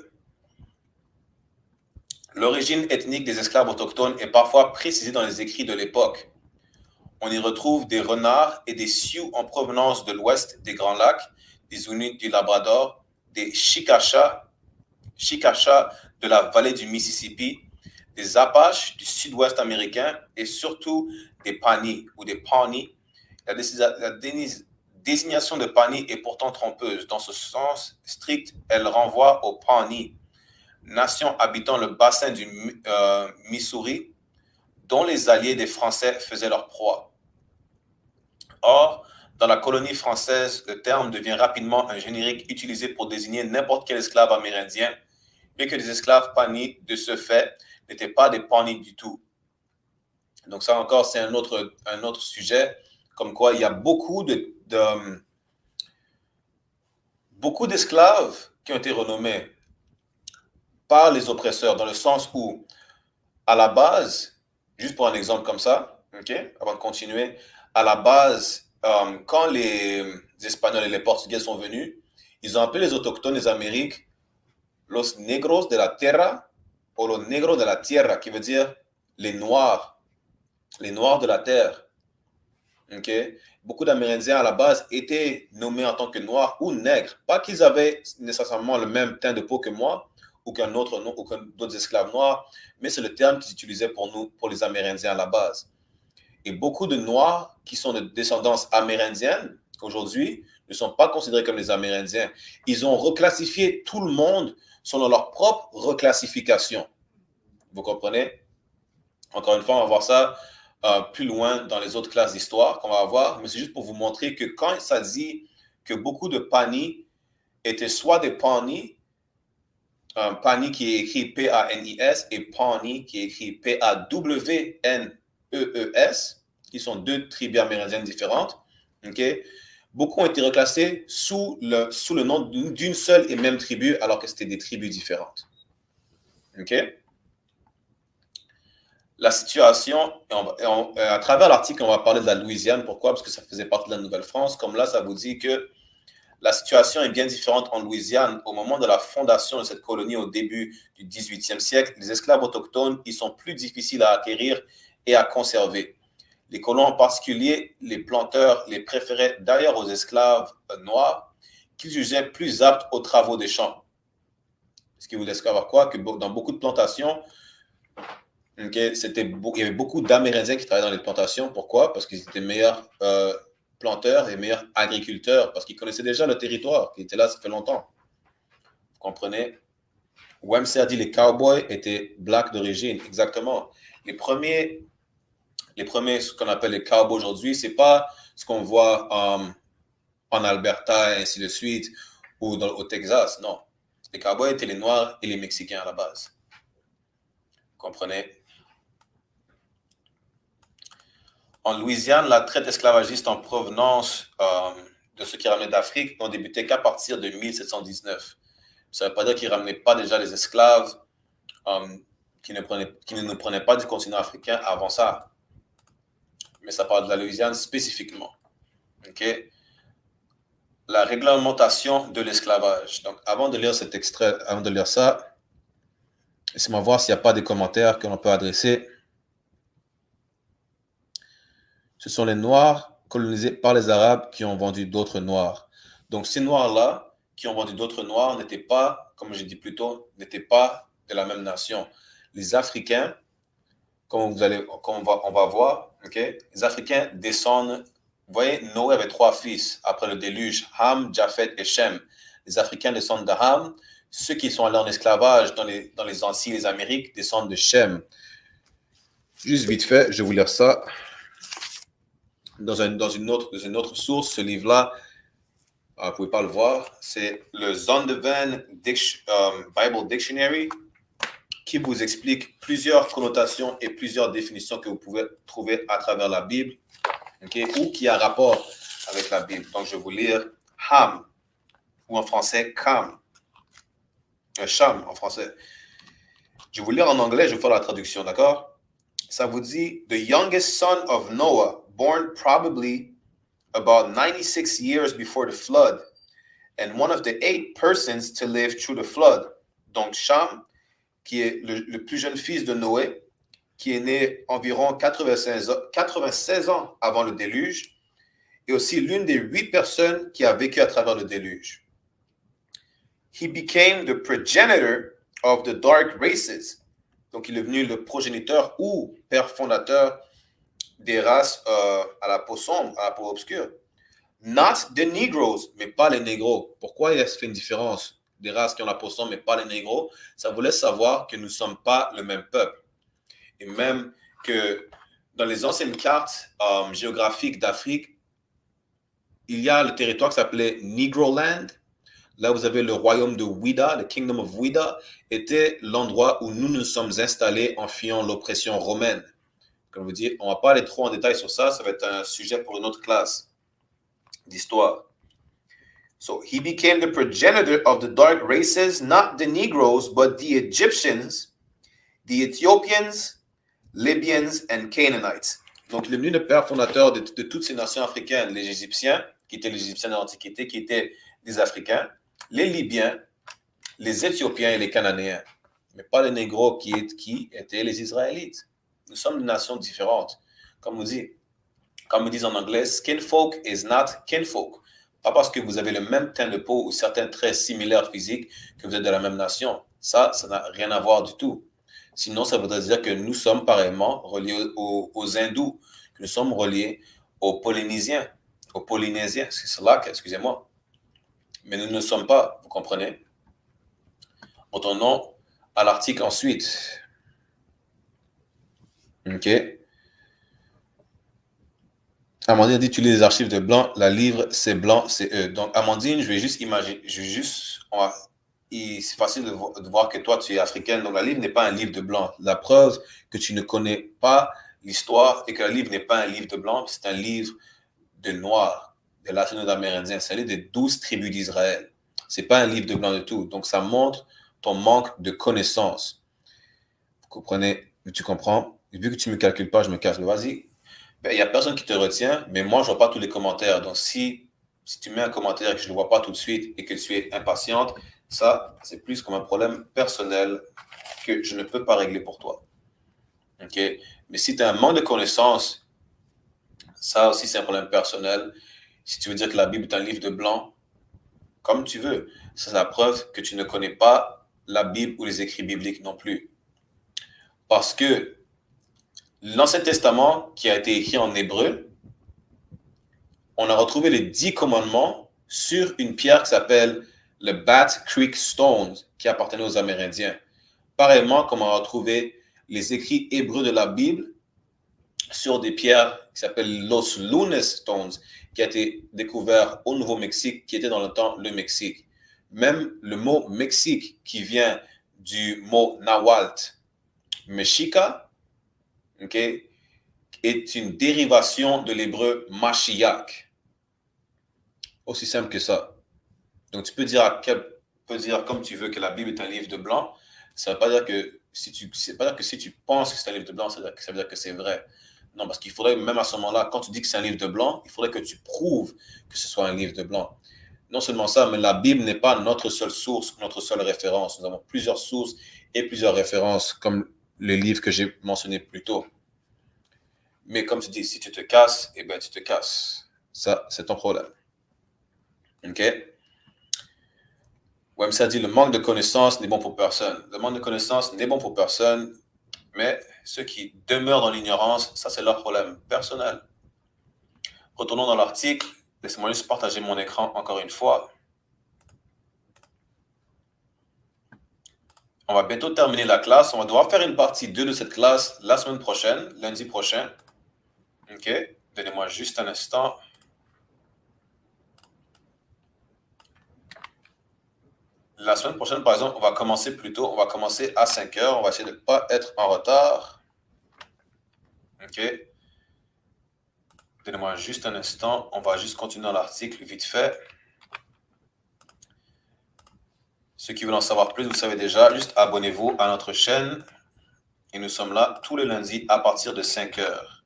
L'origine ethnique des esclaves autochtones est parfois précisée dans les écrits de l'époque. On y retrouve des renards et des sioux en provenance de l'ouest des Grands Lacs, des Inuits du Labrador, des Chickasha de la vallée du Mississippi, des Apaches du sud-ouest américain et surtout des Panis ou des Pawnee. La désignation de Panis est pourtant trompeuse. Dans ce sens strict, elle renvoie aux Pawnee, nation habitant le bassin du Missouri, dont les alliés des Français faisaient leur proie. Or, dans la colonie française, le terme devient rapidement un générique utilisé pour désigner n'importe quel esclave amérindien, bien que les esclaves Pawnee, de ce fait, n'étaient pas des Pawnee du tout. Donc ça encore, c'est un autre sujet, comme quoi il y a beaucoup d'esclaves qui ont été renommés par les oppresseurs, dans le sens où, à la base, juste pour un exemple comme ça, okay, avant de continuer, à la base, quand les Espagnols et les Portugais sont venus, ils ont appelé les autochtones des Amériques los negros de la tierra ou los negros de la tierra, qui veut dire les noirs de la terre. Okay? Beaucoup d'Amérindiens à la base étaient nommés en tant que noirs ou nègres. Pas qu'ils avaient nécessairement le même teint de peau que moi ou qu'un autre ou qu'un d'autres esclaves noirs, mais c'est le terme qu'ils utilisaient pour nous, pour les Amérindiens à la base. Et beaucoup de Noirs qui sont de descendance amérindienne aujourd'hui ne sont pas considérés comme des Amérindiens. Ils ont reclassifié tout le monde selon leur propre reclassification. Vous comprenez? Encore une fois, on va voir ça plus loin dans les autres classes d'histoire qu'on va avoir, mais c'est juste pour vous montrer que quand ça dit que beaucoup de Panis étaient soit des Pawnee, Panis qui est écrit P-A-N-I-S et Pawnee qui est écrit P-A-W-N-E-E-S, qui sont deux tribus amérindiennes différentes. Okay? Beaucoup ont été reclassés sous le nom d'une seule et même tribu, alors que c'était des tribus différentes. Okay? La situation, à travers l'article, on va parler de la Louisiane. Pourquoi? Parce que ça faisait partie de la Nouvelle-France. Comme là, ça vous dit que la situation est bien différente en Louisiane. Au moment de la fondation de cette colonie au début du 18e siècle, les esclaves autochtones, ils sont plus difficiles à acquérir et à conserver. Les colons en particulier, les planteurs, les préféraient d'ailleurs aux esclaves noirs qu'ils jugeaient plus aptes aux travaux des champs. Ce qui vous laisse savoir quoi? Que dans beaucoup de plantations, okay, il y avait beaucoup d'Amérindiens qui travaillaient dans les plantations. Pourquoi? Parce qu'ils étaient meilleurs planteurs et meilleurs agriculteurs, parce qu'ils connaissaient déjà le territoire, qui était là, ça fait longtemps. Vous comprenez? Webster dit les cowboys étaient blacks d'origine. Exactement. Les premiers, ce qu'on appelle les cowboys aujourd'hui, ce n'est pas ce qu'on voit en Alberta et ainsi de suite, ou au Texas. Non. Les cowboys étaient les Noirs et les Mexicains à la base. Vous comprenez? En Louisiane, la traite esclavagiste en provenance de ceux qui ramenaient d'Afrique n'ont débuté qu'à partir de 1719. Ça ne veut pas dire qu'ils ne ramenaient pas déjà les esclaves qui ne prenaient pas du continent africain avant ça. Mais ça parle de la Louisiane spécifiquement. Okay? La réglementation de l'esclavage. Donc, avant de lire cet extrait, avant de lire ça, laissez-moi voir s'il n'y a pas des commentaires que l'on peut adresser. Ce sont les Noirs colonisés par les Arabes qui ont vendu d'autres Noirs. Donc, ces Noirs-là qui ont vendu d'autres Noirs n'étaient pas, comme j'ai dit plus tôt, n'étaient pas de la même nation. Les Africains comme on va voir, okay, les Africains descendent. Vous voyez, Noé avait 3 fils après le déluge, Ham, Japhet et Shem. Les Africains descendent de Ham. Ceux qui sont allés en esclavage dans les Antilles, les Amériques, descendent de Shem. Juste vite fait, je vais vous lire ça dans une autre source. Ce livre-là, vous ne pouvez pas le voir, c'est le Zondervan Bible Dictionary qui vous explique plusieurs connotations et plusieurs définitions que vous pouvez trouver à travers la Bible, okay, ou qui a rapport avec la Bible. Donc, je vais vous lire Ham, ou en français Cam, Cham en français. Je vais vous lire en anglais, je vais faire la traduction, d'accord? Ça vous dit, the youngest son of Noah, born probably about 96 years before the flood, and one of the 8 persons to live through the flood. Donc, Cham, qui est le plus jeune fils de Noé, qui est né environ 96 ans avant le déluge, et aussi l'une des 8 personnes qui a vécu à travers le déluge. He became the progenitor of the dark races. Donc, il est devenu le progéniteur ou père fondateur des races à la peau sombre, à la peau obscure. Not the Negroes, mais pas les négros. Pourquoi il y a fait une différence des races qui ont la peau sombre, mais pas les négros? Ça vous laisse savoir que nous ne sommes pas le même peuple. Et même que dans les anciennes cartes géographiques d'Afrique, il y a le territoire qui s'appelait Negroland. Là, vous avez le royaume de Ouida, le Kingdom of Ouida, était l'endroit où nous nous sommes installés en fuyant l'oppression romaine. Comme je vous dis, on ne va pas aller trop en détail sur ça, ça va être un sujet pour une autre classe d'histoire. So, he became the progenitor of the dark races, not the Negroes, but the Egyptians, the Ethiopians, Libyans, and Canaanites. Donc, il est devenu le père fondateur de toutes ces nations africaines, les Égyptiens, qui étaient les Égyptiens de l'Antiquité, qui étaient des Africains, les Libyens, les Éthiopiens et les Cananéens, mais pas les Négros qui étaient les Israélites. Nous sommes des nations différentes. Comme ils disent en anglais, skin folk is not kinfolk. Pas parce que vous avez le même teint de peau ou certains traits similaires physiques que vous êtes de la même nation. Ça n'a rien à voir du tout. Sinon, ça voudrait dire que nous sommes pareillement reliés aux Hindous, que nous sommes reliés aux Polynésiens, c'est cela, excusez-moi. Mais nous ne le sommes pas, vous comprenez? Retournons à l'article ensuite. OK. Amandine dit, tu lis les archives de blanc, la livre, c'est blanc, c'est eux. Donc, Amandine, je vais juste imaginer, c'est facile de voir que toi, tu es africaine, donc la livre n'est pas un livre de blanc. La preuve que tu ne connais pas l'histoire et que le livre n'est pas un livre de blanc, c'est un livre de noirs, de latino amérindiens, c'est un livre des 12 tribus d'Israël. Ce n'est pas un livre de blanc du tout. Donc, ça montre ton manque de connaissances. Vous comprenez? Tu comprends? Vu que tu ne me calcules pas, je me casse. Vas-y. Il n'y a personne qui te retient, mais moi, je ne vois pas tous les commentaires. Donc, si tu mets un commentaire et que je ne le vois pas tout de suite et que tu es impatiente, ça, c'est plus comme un problème personnel que je ne peux pas régler pour toi. OK? Mais si tu as un manque de connaissances, ça aussi, c'est un problème personnel. Si tu veux dire que la Bible est un livre de blanc, comme tu veux, c'est la preuve que tu ne connais pas la Bible ou les écrits bibliques non plus. Parce que l'Ancien Testament, qui a été écrit en hébreu, on a retrouvé les 10 commandements sur une pierre qui s'appelle le Bat Creek Stone, qui appartenait aux Amérindiens. Pareillement, comme on a retrouvé les écrits hébreux de la Bible sur des pierres qui s'appellent Los Lunes Stones, qui a été découvert au Nouveau-Mexique, qui était dans le temps le Mexique. Même le mot Mexique, qui vient du mot Nahuatl, Mexica, okay, est une dérivation de l'hébreu Mashiach. Aussi simple que ça. Donc, tu peux dire comme tu veux que la Bible est un livre de blanc. Ça ne veut pas dire que si tu penses que c'est un livre de blanc, ça veut dire que c'est vrai. Non, parce qu'il faudrait, même à ce moment-là, quand tu dis que c'est un livre de blanc, il faudrait que tu prouves que ce soit un livre de blanc. Non seulement ça, mais la Bible n'est pas notre seule source, notre seule référence. Nous avons plusieurs sources et plusieurs références, comme le livre que j'ai mentionné plus tôt. Mais comme tu dis, si tu te casses, eh bien, tu te casses. Ça, c'est ton problème. OK? Wemsa dit, le manque de connaissances n'est bon pour personne. Le manque de connaissances n'est bon pour personne. Mais ceux qui demeurent dans l'ignorance, ça c'est leur problème personnel. Retournons dans l'article. Laissez-moi juste partager mon écran encore une fois. On va bientôt terminer la classe. On va devoir faire une partie 2 de cette classe la semaine prochaine, lundi prochain. OK? Donnez-moi juste un instant. La semaine prochaine, par exemple, on va commencer plus tôt. On va commencer à 5 heures. On va essayer de ne pas être en retard. OK? Donnez-moi juste un instant. On va juste continuer dans l'article vite fait. Ceux qui veulent en savoir plus, vous savez déjà, juste abonnez-vous à notre chaîne. Et nous sommes là tous les lundis à partir de 5 heures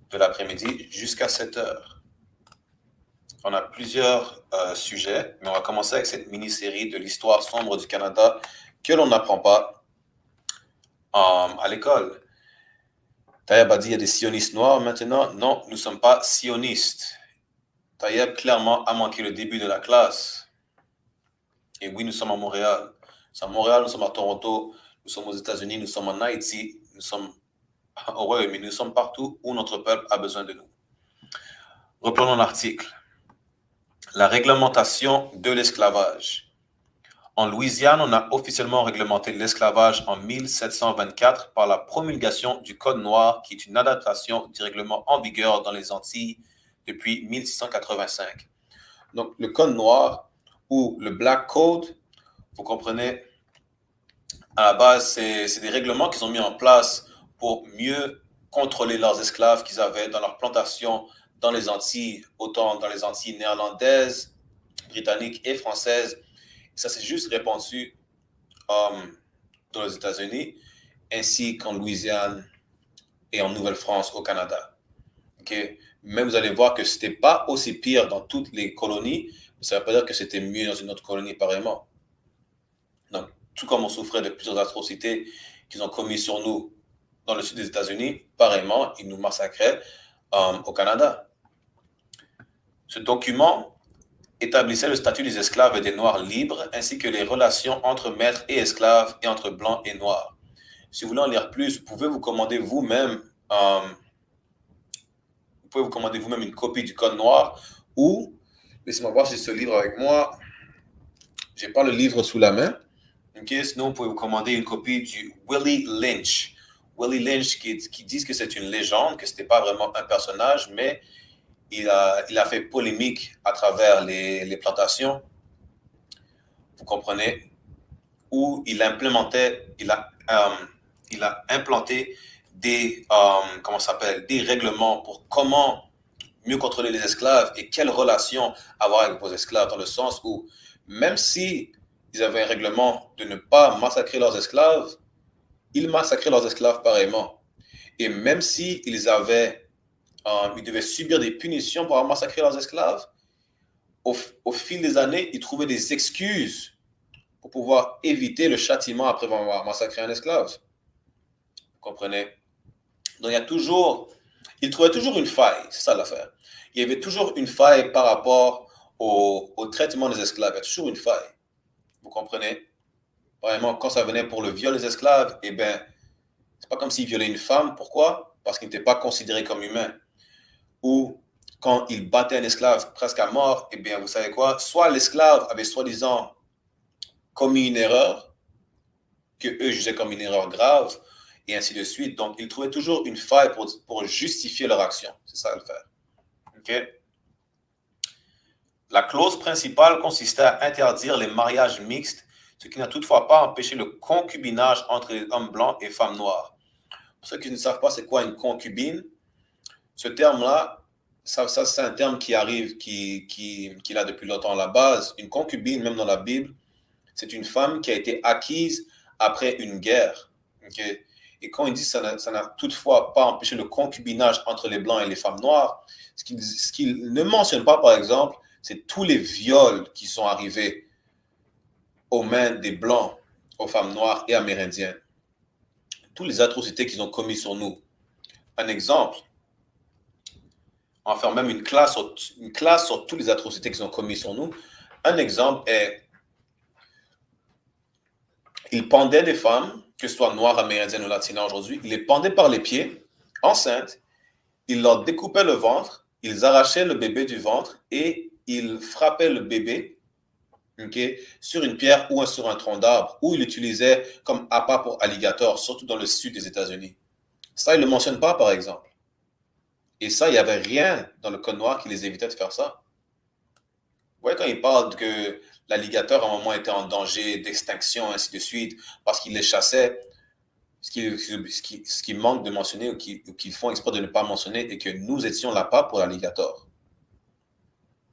de l'après-midi jusqu'à 7 heures. On a plusieurs sujets, mais on va commencer avec cette mini-série de l'histoire sombre du Canada que l'on n'apprend pas à l'école. Taïeb a dit qu'il y a des sionistes noirs maintenant. Non, nous ne sommes pas sionistes. Taïeb clairement a manqué le début de la classe. Et oui, nous sommes à Montréal. Nous sommes à Montréal, nous sommes à Toronto, nous sommes aux États-Unis, nous sommes en Haïti, nous sommes au Royaume-Uni, nous sommes partout où notre peuple a besoin de nous. Reprenons l'article. La réglementation de l'esclavage. En Louisiane, on a officiellement réglementé l'esclavage en 1724 par la promulgation du Code noir, qui est une adaptation du règlement en vigueur dans les Antilles depuis 1685. Donc, le Code noir ou le Black Code, vous comprenez, à la base, c'est des règlements qu'ils ont mis en place pour mieux contrôler leurs esclaves qu'ils avaient dans leur plantation dans les Antilles, autant dans les Antilles néerlandaises, britanniques et françaises. Ça s'est juste répandu dans les États-Unis, ainsi qu'en Louisiane et en Nouvelle-France au Canada. Okay? Mais vous allez voir que ce n'était pas aussi pire dans toutes les colonies, mais ça ne veut pas dire que c'était mieux dans une autre colonie pareillement. Donc, tout comme on souffrait de plusieurs atrocités qu'ils ont commises sur nous dans le sud des États-Unis, pareillement, ils nous massacraient au Canada. Ce document établissait le statut des esclaves et des noirs libres, ainsi que les relations entre maîtres et esclaves et entre blancs et noirs. Si vous voulez en lire plus, vous pouvez vous commander vous-même une copie du Code noir ou, laissez-moi voir si j'ai ce livre avec moi, je n'ai pas le livre sous la main. Okay, sinon, vous pouvez vous commander une copie du Willie Lynch. Willie Lynch qui dit que c'est une légende, que ce n'était pas vraiment un personnage, mais il a fait polémique à travers les plantations, vous comprenez, où il a implanté des règlements pour comment mieux contrôler les esclaves et quelles relations avoir avec vos esclaves, dans le sens où même si ils avaient un règlement de ne pas massacrer leurs esclaves, ils massacraient leurs esclaves pareillement. Et même si ils devaient subir des punitions pour avoir massacré leurs esclaves, au fil des années, ils trouvaient des excuses pour pouvoir éviter le châtiment après avoir massacré un esclave. Vous comprenez? Donc, ils trouvaient toujours une faille, c'est ça l'affaire. Il y avait toujours une faille par rapport au traitement des esclaves. Il y a toujours une faille. Vous comprenez? Vraiment, quand ça venait pour le viol des esclaves, eh bien, c'est pas comme s'ils violaient une femme. Pourquoi? Parce qu'ils n'étaient pas considérés comme humains. Ou quand ils battaient un esclave presque à mort, eh bien, vous savez quoi? Soit l'esclave avait soi-disant commis une erreur, que eux jugeaient comme une erreur grave, et ainsi de suite. Donc, ils trouvaient toujours une faille pour justifier leur action. C'est ça le faire. OK? La clause principale consistait à interdire les mariages mixtes, ce qui n'a toutefois pas empêché le concubinage entre les hommes blancs et femmes noires. Pour ceux qui ne savent pas c'est quoi une concubine, ce terme-là, ça c'est un terme qui arrive, qui a depuis longtemps à la base. Une concubine, même dans la Bible, c'est une femme qui a été acquise après une guerre. Okay? Et quand il dit ça n'a toutefois pas empêché le concubinage entre les blancs et les femmes noires, ce qu'il ne mentionne pas, par exemple, c'est tous les viols qui sont arrivés aux mains des blancs, aux femmes noires et amérindiennes. Toutes les atrocités qu'ils ont commises sur nous. Un exemple, on va faire même une classe sur toutes les atrocités qu'ils ont commises sur nous. Un exemple est, ils pendaient des femmes que ce soit noir, amérindien ou latina aujourd'hui, ils les pendaient par les pieds, enceintes, ils leur découpaient le ventre, ils arrachaient le bébé du ventre et ils frappaient le bébé sur une pierre ou sur un tronc d'arbre, ou ils l'utilisaient comme appât pour alligator, surtout dans le sud des États-Unis. Ça, ils ne le mentionnent pas, par exemple. Et ça, il n'y avait rien dans le code noir qui les évitait de faire ça. Vous voyez, quand ils parlent que l'alligator, à un moment, était en danger d'extinction, ainsi de suite, parce qu'il les chassait, ce qui manque de mentionner ou qu'ils font exprès de ne pas mentionner, et que nous étions l'appât pour l'alligator.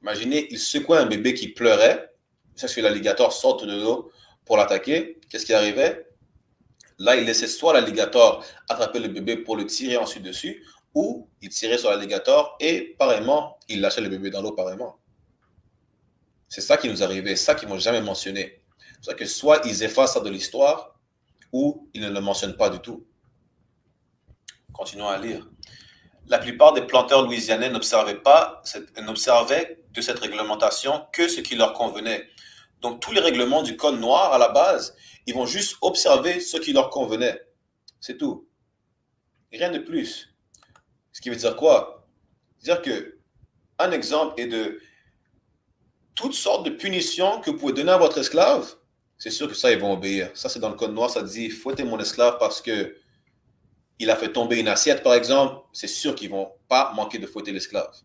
Imaginez, ils secouaient un bébé qui pleurait, ça, que l'alligator sorte de l'eau pour l'attaquer. Qu'est-ce qui arrivait? Là, il laissait soit l'alligator attraper le bébé pour le tirer ensuite dessus, ou il tirait sur l'alligator et pareillement, il lâchait le bébé dans l'eau pareillement. C'est ça qui nous arrivait, ça qu'ils ne m'ont jamais mentionné. C'est pour ça que soit ils effacent ça de l'histoire, ou ils ne le mentionnent pas du tout. Continuons à lire. La plupart des planteurs louisianais n'observaient de cette réglementation que ce qui leur convenait. Donc, tous les règlements du code noir, à la base, ils vont juste observer ce qui leur convenait. C'est tout. Rien de plus. Ce qui veut dire quoi? Dire que un exemple est de toutes sortes de punitions que vous pouvez donner à votre esclave. C'est sûr que ça, ils vont obéir. Ça, c'est dans le code noir, ça dit, fouettez mon esclave parce que il a fait tomber une assiette, par exemple. C'est sûr qu'ils ne vont pas manquer de fouetter l'esclave.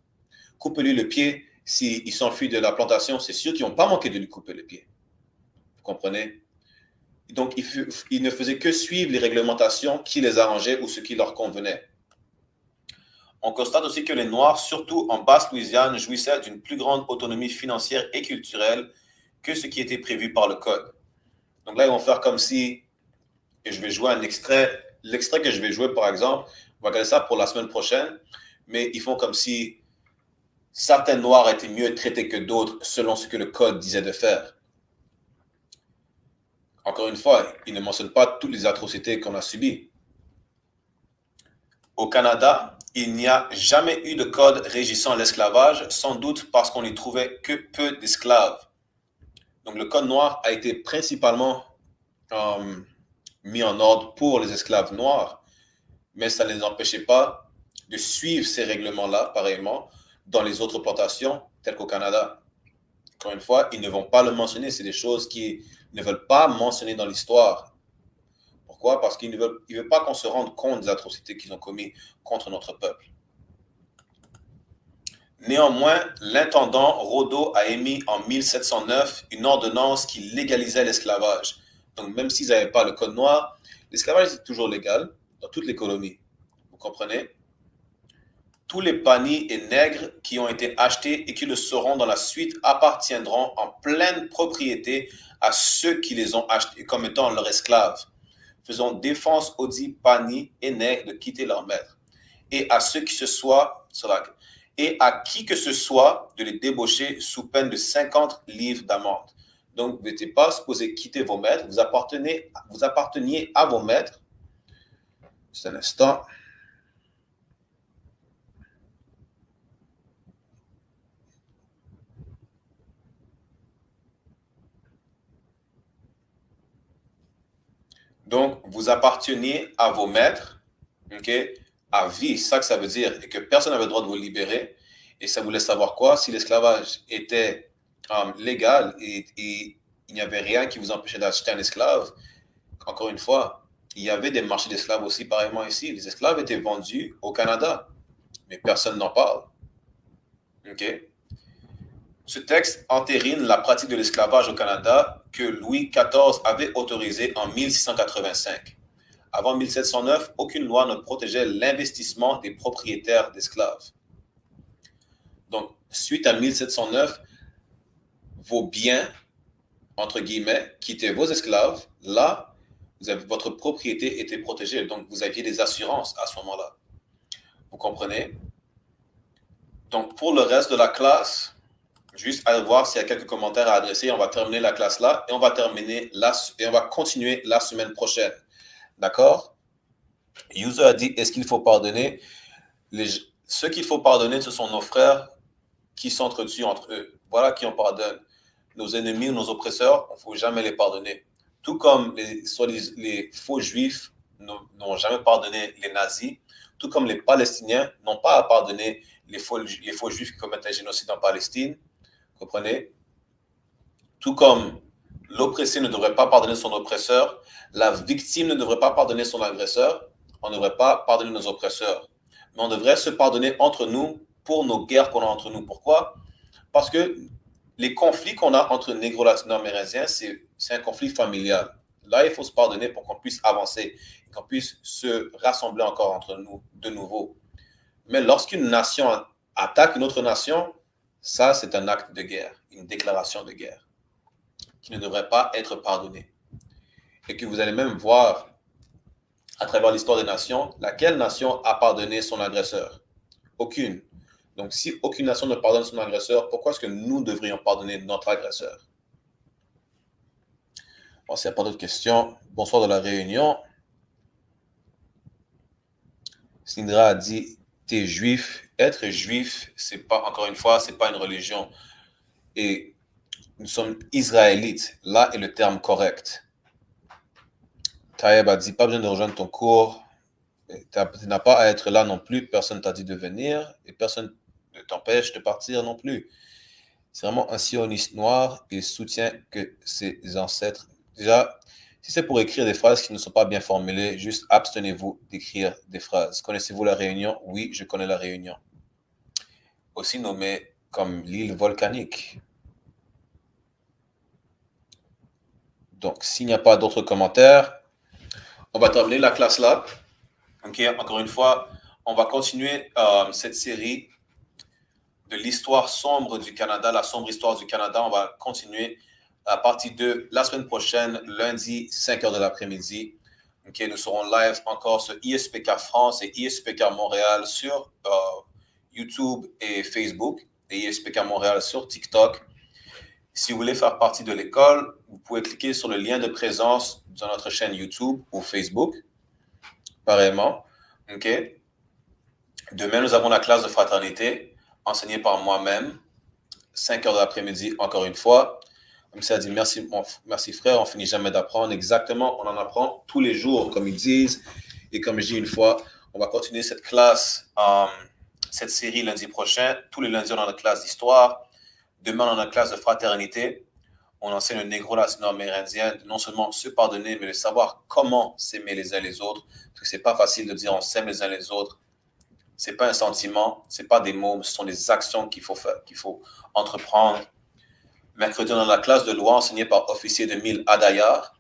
Coupez-lui le pied. S'il s'enfuit de la plantation, c'est sûr qu'ils ne vont pas manquer de lui couper le pied. Vous comprenez? Donc, ils ne faisaient que suivre les réglementations qui les arrangeaient ou ce qui leur convenait. On constate aussi que les Noirs, surtout en Basse-Louisiane, jouissaient d'une plus grande autonomie financière et culturelle que ce qui était prévu par le Code. Donc là, ils vont faire comme si, et je vais jouer un extrait, l'extrait que je vais jouer, par exemple, on va regarder ça pour la semaine prochaine, mais ils font comme si certains Noirs étaient mieux traités que d'autres selon ce que le Code disait de faire. Encore une fois, ils ne mentionnent pas toutes les atrocités qu'on a subies. Au Canada, il n'y a jamais eu de code régissant l'esclavage, sans doute parce qu'on n'y trouvait que peu d'esclaves. Donc le code noir a été principalement mis en ordre pour les esclaves noirs, mais ça ne les empêchait pas de suivre ces règlements-là, pareillement, dans les autres plantations, telles qu'au Canada. Encore une fois, ils ne vont pas le mentionner, c'est des choses qu'ils ne veulent pas mentionner dans l'histoire. Pourquoi? Parce qu'ils ne veulent pas qu'on se rende compte des atrocités qu'ils ont commises contre notre peuple. Néanmoins, l'intendant Raudot a émis en 1709 une ordonnance qui légalisait l'esclavage. Donc, même s'ils n'avaient pas le code noir, l'esclavage est toujours légal dans toutes les colonies. Vous comprenez? Tous les panis et nègres qui ont été achetés et qui le seront dans la suite appartiendront en pleine propriété à ceux qui les ont achetés comme étant leurs esclaves. Faisons défense aux dits panis et nègres de quitter leur maître, et à ceux qui et à qui que ce soit de les débaucher sous peine de 50 livres d'amende. Donc, vous n'étiez pas supposé quitter vos maîtres, vous apparteniez à vos maîtres. Juste un instant. Donc, vous apparteniez à vos maîtres, à vie, c'est ça que ça veut dire, et que personne n'avait le droit de vous libérer. Et ça voulait savoir quoi? Si l'esclavage était légal et il n'y avait rien qui vous empêchait d'acheter un esclave, encore une fois, il y avait des marchés d'esclaves aussi pareillement ici. Les esclaves étaient vendus au Canada, mais personne n'en parle. Ce texte entérine la pratique de l'esclavage au Canada que Louis XIV avait autorisé en 1685. Avant 1709, aucune loi ne protégeait l'investissement des propriétaires d'esclaves. Donc, suite à 1709, vos biens, entre guillemets, qui étaient vos esclaves, là, votre propriété était protégée. Donc, vous aviez des assurances à ce moment-là. Vous comprenez? Donc, pour le reste de la classe, juste à voir s'il y a quelques commentaires à adresser. On va terminer la classe là et on va continuer la semaine prochaine. D'accord? User a dit, est-ce qu'il faut pardonner? Ceux qu'il faut pardonner, ce sont nos frères qui s'entretuent entre eux. Voilà qui on pardonne. Nos ennemis ou nos oppresseurs, il ne faut jamais les pardonner. tout comme les faux juifs n'ont jamais pardonné les nazis, tout comme les Palestiniens n'ont pas à pardonner les faux juifs qui commettent un génocide en Palestine, comprenez? Tout comme l'oppressé ne devrait pas pardonner son oppresseur, la victime ne devrait pas pardonner son agresseur, on ne devrait pas pardonner nos oppresseurs. Mais on devrait se pardonner entre nous pour nos guerres qu'on a entre nous. Pourquoi? Parce que les conflits qu'on a entre négro-latino-amérindiens, c'est un conflit familial. Là, il faut se pardonner pour qu'on puisse avancer, qu'on puisse se rassembler encore entre nous de nouveau. Mais lorsqu'une nation attaque une autre nation, ça, c'est un acte de guerre, une déclaration de guerre qui ne devrait pas être pardonné. Et que vous allez même voir à travers l'histoire des nations, laquelle nation a pardonné son agresseur? Aucune. Donc, si aucune nation ne pardonne son agresseur, pourquoi est-ce que nous devrions pardonner notre agresseur? Bon, s'il n'y a pas d'autres questions, bonsoir de la Réunion. Sindra a dit, t'es juif. Être juif, c'est pas, encore une fois, c'est pas une religion. Et nous sommes israélites. Là est le terme correct. Taïeb a dit, pas besoin de rejoindre ton cours. Tu n'as pas à être là non plus. Personne ne t'a dit de venir et personne ne t'empêche de partir non plus. C'est vraiment un sioniste noir. Il soutient que ses ancêtres... Déjà, si c'est pour écrire des phrases qui ne sont pas bien formulées, juste abstenez-vous d'écrire des phrases. Connaissez-vous la Réunion? Oui, je connais la Réunion. Aussi nommée comme l'île volcanique. Donc, s'il n'y a pas d'autres commentaires, on va terminer la classe là. Ok, encore une fois, on va continuer cette série de l'histoire sombre du Canada, la sombre histoire du Canada. On va continuer à partir de la semaine prochaine, lundi, 5h de l'après-midi. Ok, nous serons live encore sur ISPK France et ISPK Montréal sur YouTube et Facebook, et ISPK Montréal sur TikTok. Si vous voulez faire partie de l'école, vous pouvez cliquer sur le lien de présence dans notre chaîne YouTube ou Facebook, pareillement. OK. Demain, nous avons la classe de fraternité enseignée par moi-même, 5h de l'après-midi, encore une fois. Comme ça dit, merci frère, on ne finit jamais d'apprendre. Exactement, on en apprend tous les jours, comme ils disent. Et comme je dis une fois, on va continuer cette classe, cette série lundi prochain. Tous les lundis, on a notre classe d'histoire. Demain, on a notre classe de fraternité. On enseigne le négro-latino-amérindien de non seulement se pardonner, mais de savoir comment s'aimer les uns les autres. Parce que ce n'est pas facile de dire on s'aime les uns les autres. Ce n'est pas un sentiment, ce n'est pas des mots, ce sont des actions qu'il faut faire, qu'il faut entreprendre. Mercredi, on a la classe de loi enseignée par officier de mille Adayar.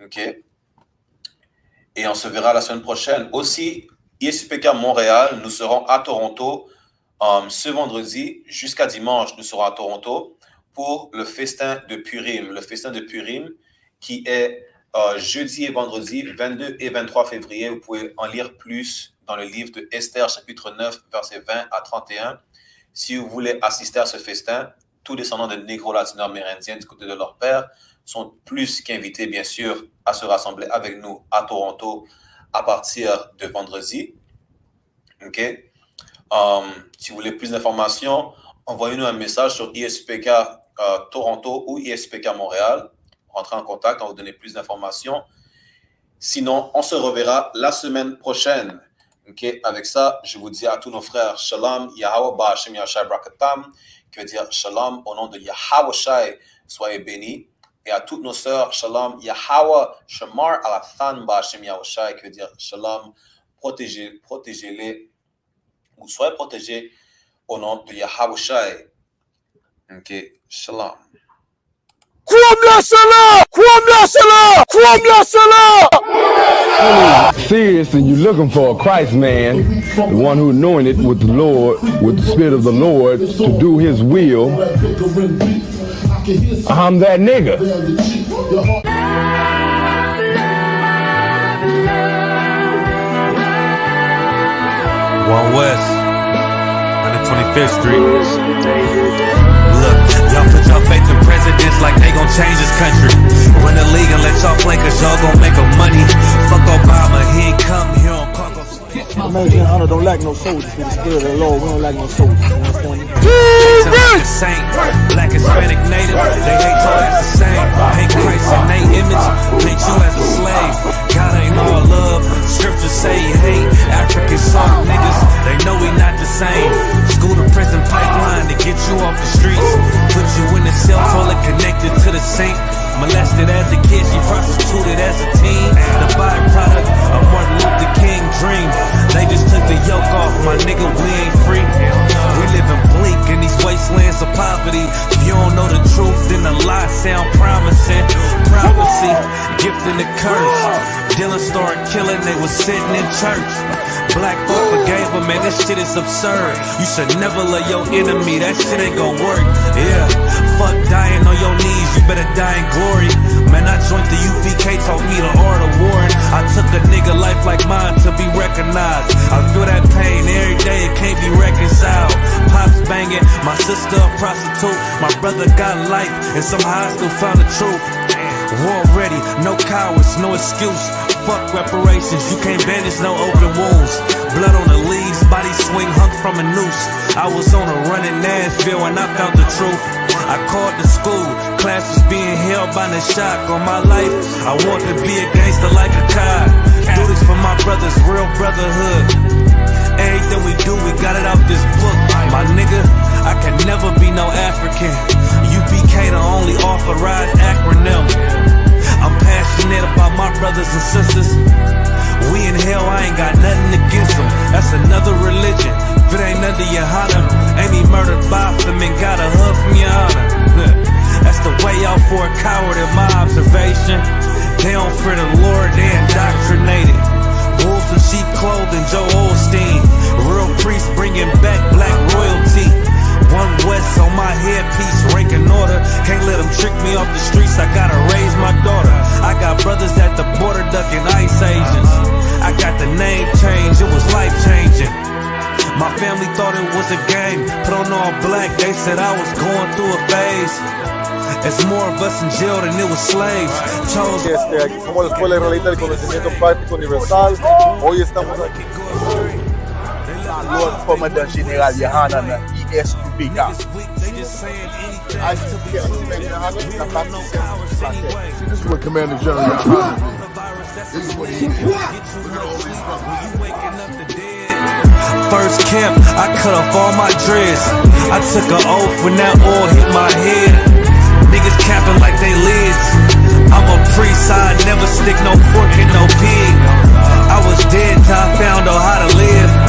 OK. Et on se verra la semaine prochaine. Aussi, ISPK Montréal, nous serons à Toronto ce vendredi jusqu'à dimanche. Nous serons à Toronto pour le festin de Purim. Le festin de Purim qui est jeudi et vendredi 22 et 23 février. Vous pouvez en lire plus dans le livre de Esther, chapitre 9, versets 20 à 31. Si vous voulez assister à ce festin, tous descendants de négro-latino-amérindiens du côté de leur père sont plus qu'invités, bien sûr, à se rassembler avec nous à Toronto à partir de vendredi. OK? Si vous voulez plus d'informations, envoyez-nous un message sur ISPK Toronto ou ISPK Montréal. Rentrez en contact, on va vous donner plus d'informations. Sinon, on se reverra la semaine prochaine. Okay? Avec ça, je vous dis à tous nos frères, Shalom, Yahweh Ba'ashem Yashai Brakatam, qui veut dire Shalom au nom de Yahweh Shai, soyez bénis. Et à toutes nos sœurs, Shalom, Yahweh Shamar Alathan Ba'ashem Yahweh Shai, qui veut dire Shalom, protégez-les, ou soyez protégés au nom de Yahweh Shai. Ok, Shalom. Seriously, you're looking for a Christ man, the one who anointed with the Lord, with the Spirit of the Lord, to do His will. I'm that nigga. One West, 125th Street. Look, y'all put your faith in presidents like they gon' change this country. Run the league and let y'all play cause y'all gon' make a money. Fuck Obama, he ain't come here on Congo. American Hunter don't like no soldiers. With the spirit of the Lord, we don't like no soldiers. You understand me? like a saint. Black, Hispanic, Native, they hate your ass the same. Hate Christ in they image, paint you as a slave. God ain't all love, scriptures say he hate. African soft niggas, they know we not the same. School to prison pipeline to get you off the streets. Put you in the cell toilet connected to the sink. Molested as a kid, she prostituted as a teen. The byproduct of Martin Luther King dream. They just took the yoke off, my nigga, we ain't free. We living bleak in these wastelands of poverty. If you don't know the truth, then the lies sound promising. Prophecy, gift and the curse. Dylan started killing, they was sitting in church. Black folk forgave him, man, this shit is absurd. You should never love your enemy, that shit ain't gon' work. Yeah, fuck dying on your knees, you better die in glory. Man, I joined the UVK, taught me the art of warring. I took a nigga life like mine to be recognized. I feel that pain every day, it can't be reconciled. Pops banging, my sister a prostitute. My brother got life, and somehow I still found the truth. War ready, no cowards, no excuse. Fuck reparations, you can't bandage no open wounds. Blood on the leaves, body swing hung from a noose. I was on a run in Nashville and I found the truth. I called the school, class was being held by the shock. On my life, I want to be a gangster like a cop. Do this for my brothers, real brotherhood. Everything we do, we got it out this book. My nigga, I can never be no African. UPK the only authorized acronym. I'm passionate about my brothers and sisters. We in hell, I ain't got nothing against them. That's another religion. If it ain't under your honor, ain't me murdered by them and got a hug from your honor. That's the way out for a coward in my observation. They don't fear the Lord, they indoctrinated. Wolves in sheep clothing, Joe Osteen. Real priests bringing back black royalty. One West on my headpiece, ranking order. Can't let them trick me off the streets, I gotta raise my daughter. I got brothers at the border ducking ICE agents. I got the name change, it was life changing. My family thought it was a game, put on all black, they said I was going through a phase. It's more of us in jail than it was slaves. Aquí somos la Escuela Israelita del Conocimiento Práctico Universal. Hoy estamos aquí. Lord Commandant General Yohanan ESPK. This is what Commander General Yohanan did. This is what he did. First camp, I cut off all my dreads. I took an oath when that oil hit my head. Niggas capping like they lids. I'm a priest, I never stick no fork in no pig. I was dead till I found out how to live.